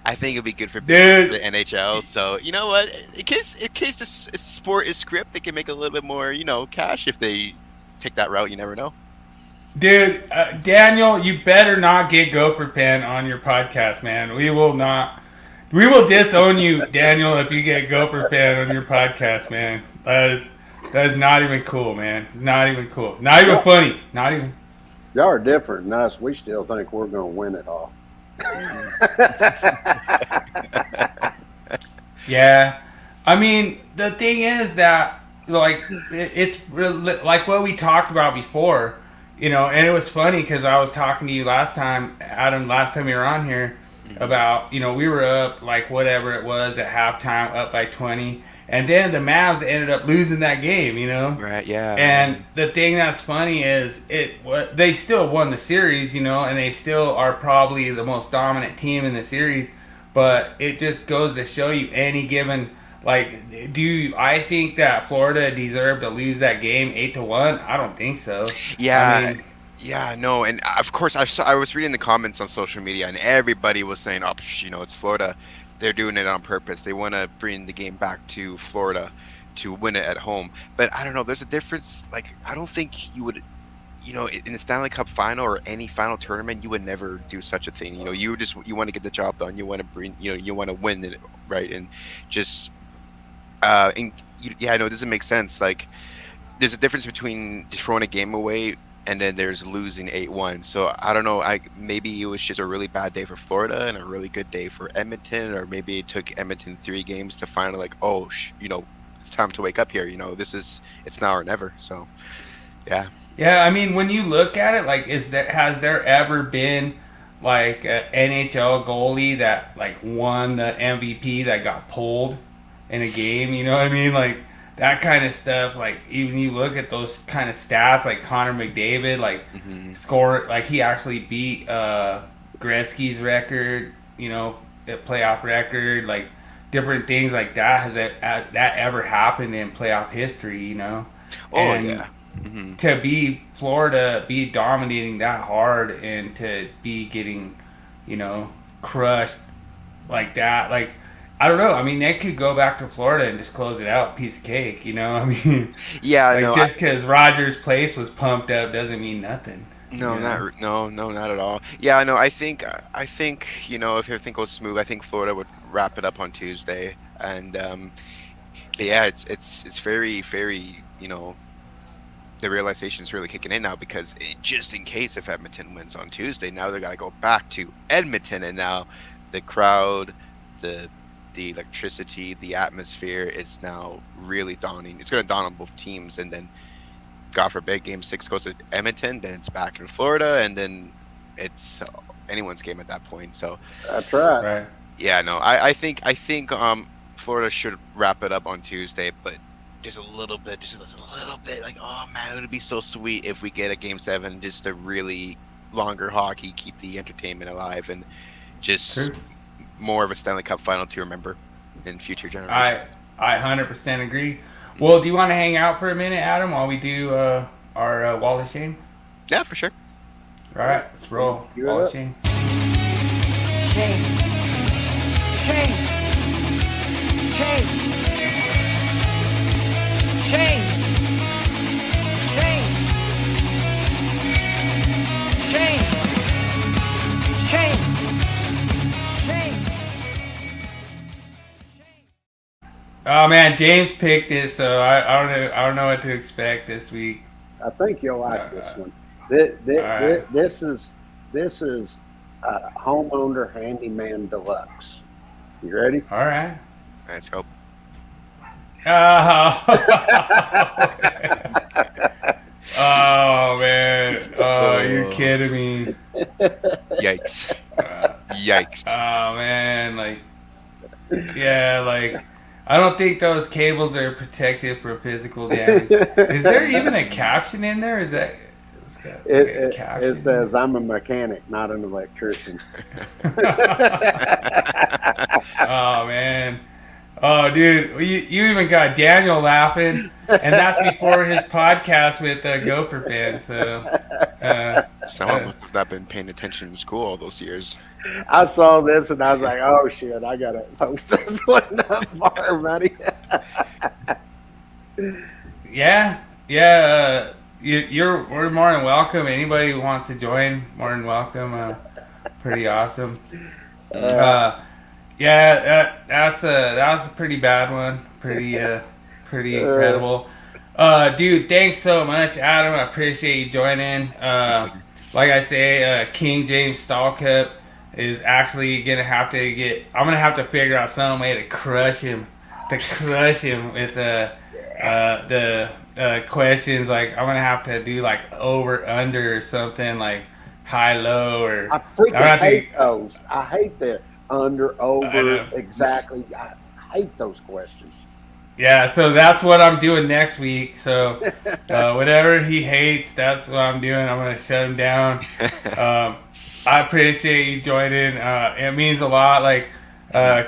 Speaker 4: I think it'd be good for the NHL. So you know what? In case the sport is script, they can make a little bit more, cash if they take that route. You never know.
Speaker 1: Dude, Daniel, you better not get Gopher Pen on your podcast, man. We will not. We will disown you, Daniel, if you get Gopher Pen on your podcast, man. That is not even cool, man. Not even cool. Not even funny. Not even.
Speaker 2: Y'all are different than us. We still think we're going to win it all.
Speaker 1: Yeah. I mean, the thing is that, like, it's really, like what we talked about before, and it was funny because I was talking to you last time, Adam, last time you were on here, about, we were up, like, whatever it was at halftime, up by 20, and then the Mavs ended up losing that game,
Speaker 4: Right, yeah.
Speaker 1: And the thing that's funny is they still won the series, and they still are probably the most dominant team in the series, but it just goes to show you any given, like, I think that Florida deserved to lose that game 8-1? I don't think so.
Speaker 4: Yeah. Yeah, no, and of course I was reading the comments on social media, and everybody was saying, "Oh, it's Florida. They're doing it on purpose. They want to bring the game back to Florida to win it at home." But I don't know. There's a difference. Like, I don't think you would, in the Stanley Cup final or any final tournament, you would never do such a thing. You want to get the job done. You want to bring, you want to win it, right? And just, it doesn't make sense. Like, there's a difference between just throwing a game away and then there's losing 8-1. So I don't know. Maybe it was just a really bad day for Florida and a really good day for Edmonton, or maybe it took Edmonton 3 games to finally, like, it's time to wake up here. It's now or never. So, yeah.
Speaker 1: Yeah, I mean, when you look at it, like, has there ever been, like, an NHL goalie that, like, won the MVP that got pulled in a game? You know what I mean? Like, that kind of stuff, like, even you look at those kind of stats, like Connor McDavid, like, score, like, he actually beat Gretzky's record, playoff record, like, different things like that. Has that ever happened in playoff history,
Speaker 4: Oh,
Speaker 1: and
Speaker 4: yeah.
Speaker 1: To be Florida, be dominating that hard, and to be getting, crushed like that, like, I don't know. I mean, they could go back to Florida and just close it out, piece of cake. I mean,
Speaker 4: yeah,
Speaker 1: like, just because Rogers Place was pumped up doesn't mean nothing.
Speaker 4: No, not at all. Yeah, no, I think if everything goes smooth, I think Florida would wrap it up on Tuesday, and yeah, it's very, very, the realization is really kicking in now, because just in case if Edmonton wins on Tuesday, now they got to go back to Edmonton, and now the crowd, the electricity, the atmosphere is now really daunting. It's going to dawn on both teams, and then, God forbid, Game 6 goes to Edmonton, then it's back in Florida, and then it's anyone's game at that point. So
Speaker 2: that's right.
Speaker 1: Right.
Speaker 4: Yeah, no, I think Florida should wrap it up on Tuesday, but just a little bit, like, oh man, it would be so sweet if we get a Game 7, just a really longer hockey, keep the entertainment alive, and just more of a Stanley Cup final to remember in future generations.
Speaker 1: I 100% agree. Well, do you want to hang out for a minute, Adam, while we do our Wall of Shame?
Speaker 4: Yeah, for sure.
Speaker 1: All right, let's roll.
Speaker 2: Cue it
Speaker 1: Ball
Speaker 2: up.
Speaker 1: chain.
Speaker 5: Shame. Shame. Shame. Shame. Shame. Shame. Shame. Shame.
Speaker 1: Oh man, James picked it, so I don't know what to expect this week.
Speaker 2: I think you'll like this one. This,
Speaker 1: right.
Speaker 2: this is homeowner handyman deluxe. You ready?
Speaker 1: All right.
Speaker 4: Let's go.
Speaker 1: Oh, oh man. Oh, you're kidding me.
Speaker 4: Yikes. Yikes.
Speaker 1: Oh man, like, yeah, like, I don't think those cables are protected for physical damage. Is there even a caption in there? Is that? It's got like a
Speaker 2: It
Speaker 1: caption.
Speaker 2: says, "I'm a mechanic, not an electrician."
Speaker 1: Oh man. Oh dude, you even got Daniel laughing, and that's before his podcast with Gopher fans. So.
Speaker 4: Someone must have not been paying attention in school all those years.
Speaker 2: I saw this and I was like, "Oh shit, I gotta post this one up for everybody."
Speaker 1: Yeah. We're more than welcome. Anybody who wants to join, more than welcome. Pretty awesome. That's a pretty bad one. Pretty incredible. Dude, thanks so much, Adam. I appreciate you joining. Like I say, King James Stallcup is actually gonna have to get. I'm gonna have to figure out some way to crush him with the questions. Like I'm gonna have to do like over under or something, like high low or.
Speaker 2: I freaking hate those. I hate the under over exactly. I hate those questions.
Speaker 1: Yeah, so that's what I'm doing next week. So whatever he hates, that's what I'm doing. I'm gonna shut him down. I appreciate you joining. It means a lot. Like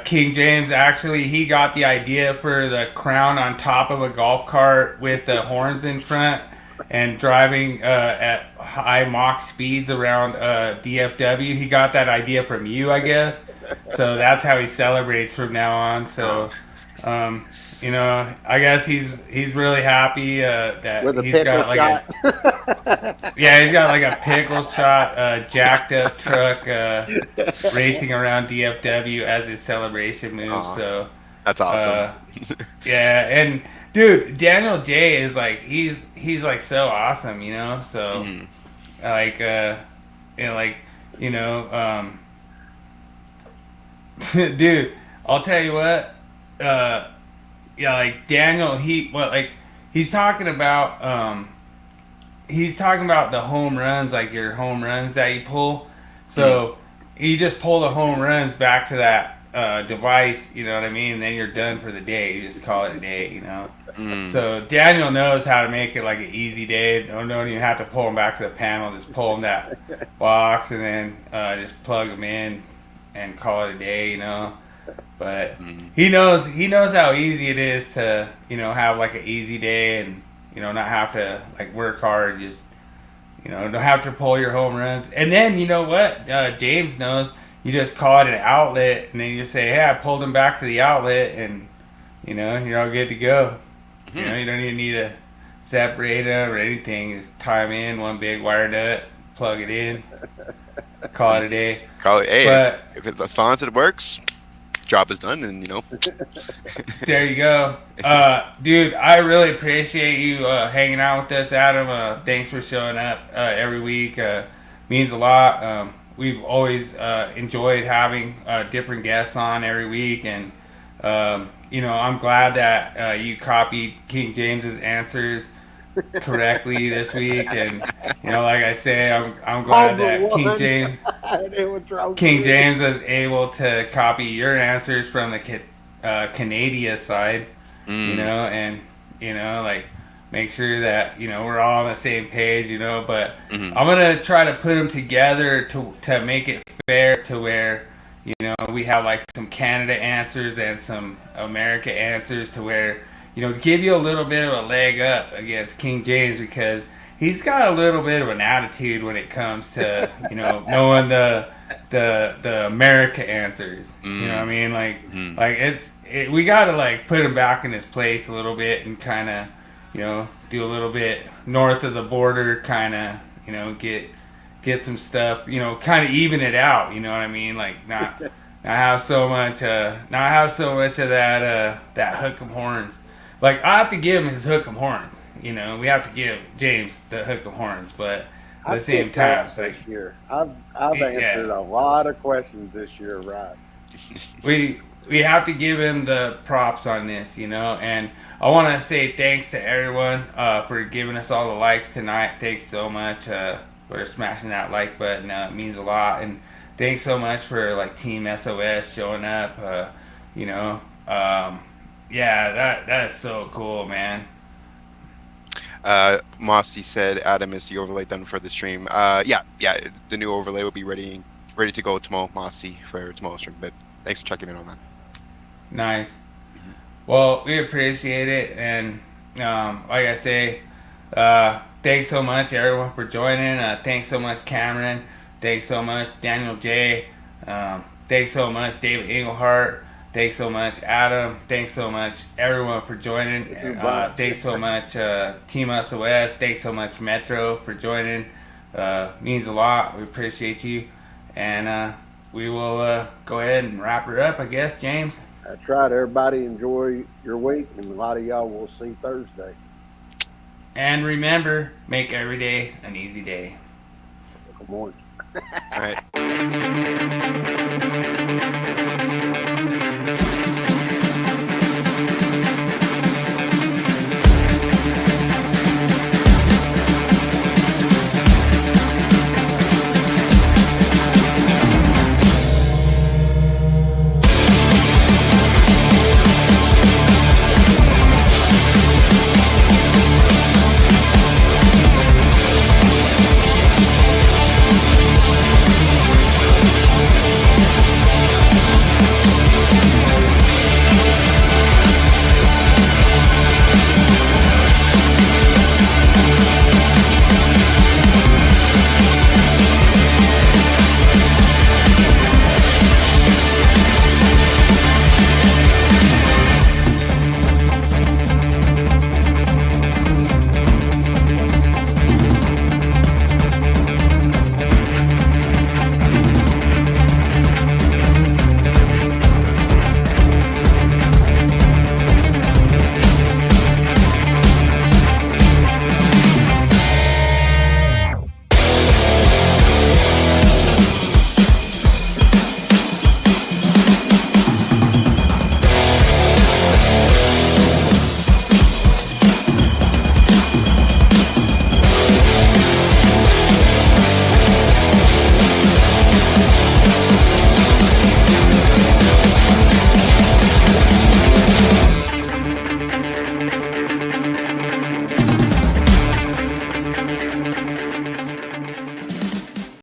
Speaker 1: King James, actually, he got the idea for the crown on top of a golf cart with the horns in front and driving at high Mach speeds around DFW. He got that idea from you, I guess. So that's how he celebrates from now on. So. I guess he's really happy that
Speaker 2: With a
Speaker 1: he's
Speaker 2: pickle
Speaker 1: got like
Speaker 2: shot.
Speaker 1: he's got like a pickle shot, jacked up truck racing around DFW as his celebration move.
Speaker 4: Aw,
Speaker 1: so
Speaker 4: that's awesome.
Speaker 1: yeah, and dude, Daniel J is like he's like so awesome, So like dude, I'll tell you what. Like Daniel, he's talking about the home runs, like your home runs that you pull. So he just pull the home runs back to that device, you know what I mean? And then you're done for the day. You just call it a day, So Daniel knows how to make it like an easy day. Don't even have to pull them back to the panel. Just pull them that box and then just plug them in and call it a day, But he knows how easy it is to have like an easy day and not have to like work hard, just don't have to pull your home runs. And then you know what James knows, you just call it an outlet and then you just say, hey, I pulled him back to the outlet, and you're all good to go. You don't even need to separate them or anything. Just tie them in one big wire nut, plug it in, call it a day.
Speaker 4: But if it's as long as it works, job is done, and
Speaker 1: There you go. Dude, I really appreciate you hanging out with us, Adam. Thanks for showing up every week. Means a lot. We've always enjoyed having different guests on every week, and I'm glad that you copied King James's answers correctly this week, and like I say, I'm glad that King James was able to copy your answers from the Canada side, and like make sure that we're all on the same page, but I'm gonna try to put them together to make it fair, to where we have like some Canada answers and some America answers, to where give you a little bit of a leg up against King James, because he's got a little bit of an attitude when it comes to knowing the America answers. You know what I mean? Like we gotta like put him back in his place a little bit and kind of do a little bit north of the border, kind of get some stuff, kind of even it out. You know what I mean? Like not have so much of that hook 'em horns. Like I have to give him his hook 'em horns. We have to give James the hook 'em horns, but at the same time, it's like
Speaker 2: this year I've answered a lot of questions this year, right?
Speaker 1: we have to give him the props on this, and I want to say thanks to everyone for giving us all the likes tonight. Thanks so much for smashing that like button. It means a lot, and thanks so much for like Team SOS showing up. That is so cool, man.
Speaker 4: Mossy said, Adam, is the overlay done for the stream? Yeah, the new overlay will be ready to go tomorrow, Mossy, for tomorrow's stream. But thanks for checking in on that.
Speaker 1: Nice. Well, we appreciate it, and like I say, thanks so much everyone for joining. Thanks so much Cameron. Thanks so much Daniel J. Thanks so much David Englehart. Thanks so much Adam. Thanks so much everyone for joining. Thanks so much Team SOS. Thanks so much Metro for joining. Means a lot. We appreciate you, and we will go ahead and wrap her up, I guess, James.
Speaker 2: That's right. Everybody enjoy your week, and a lot of y'all will see Thursday.
Speaker 1: And remember, make every day an easy day.
Speaker 2: Good morning.
Speaker 4: All right.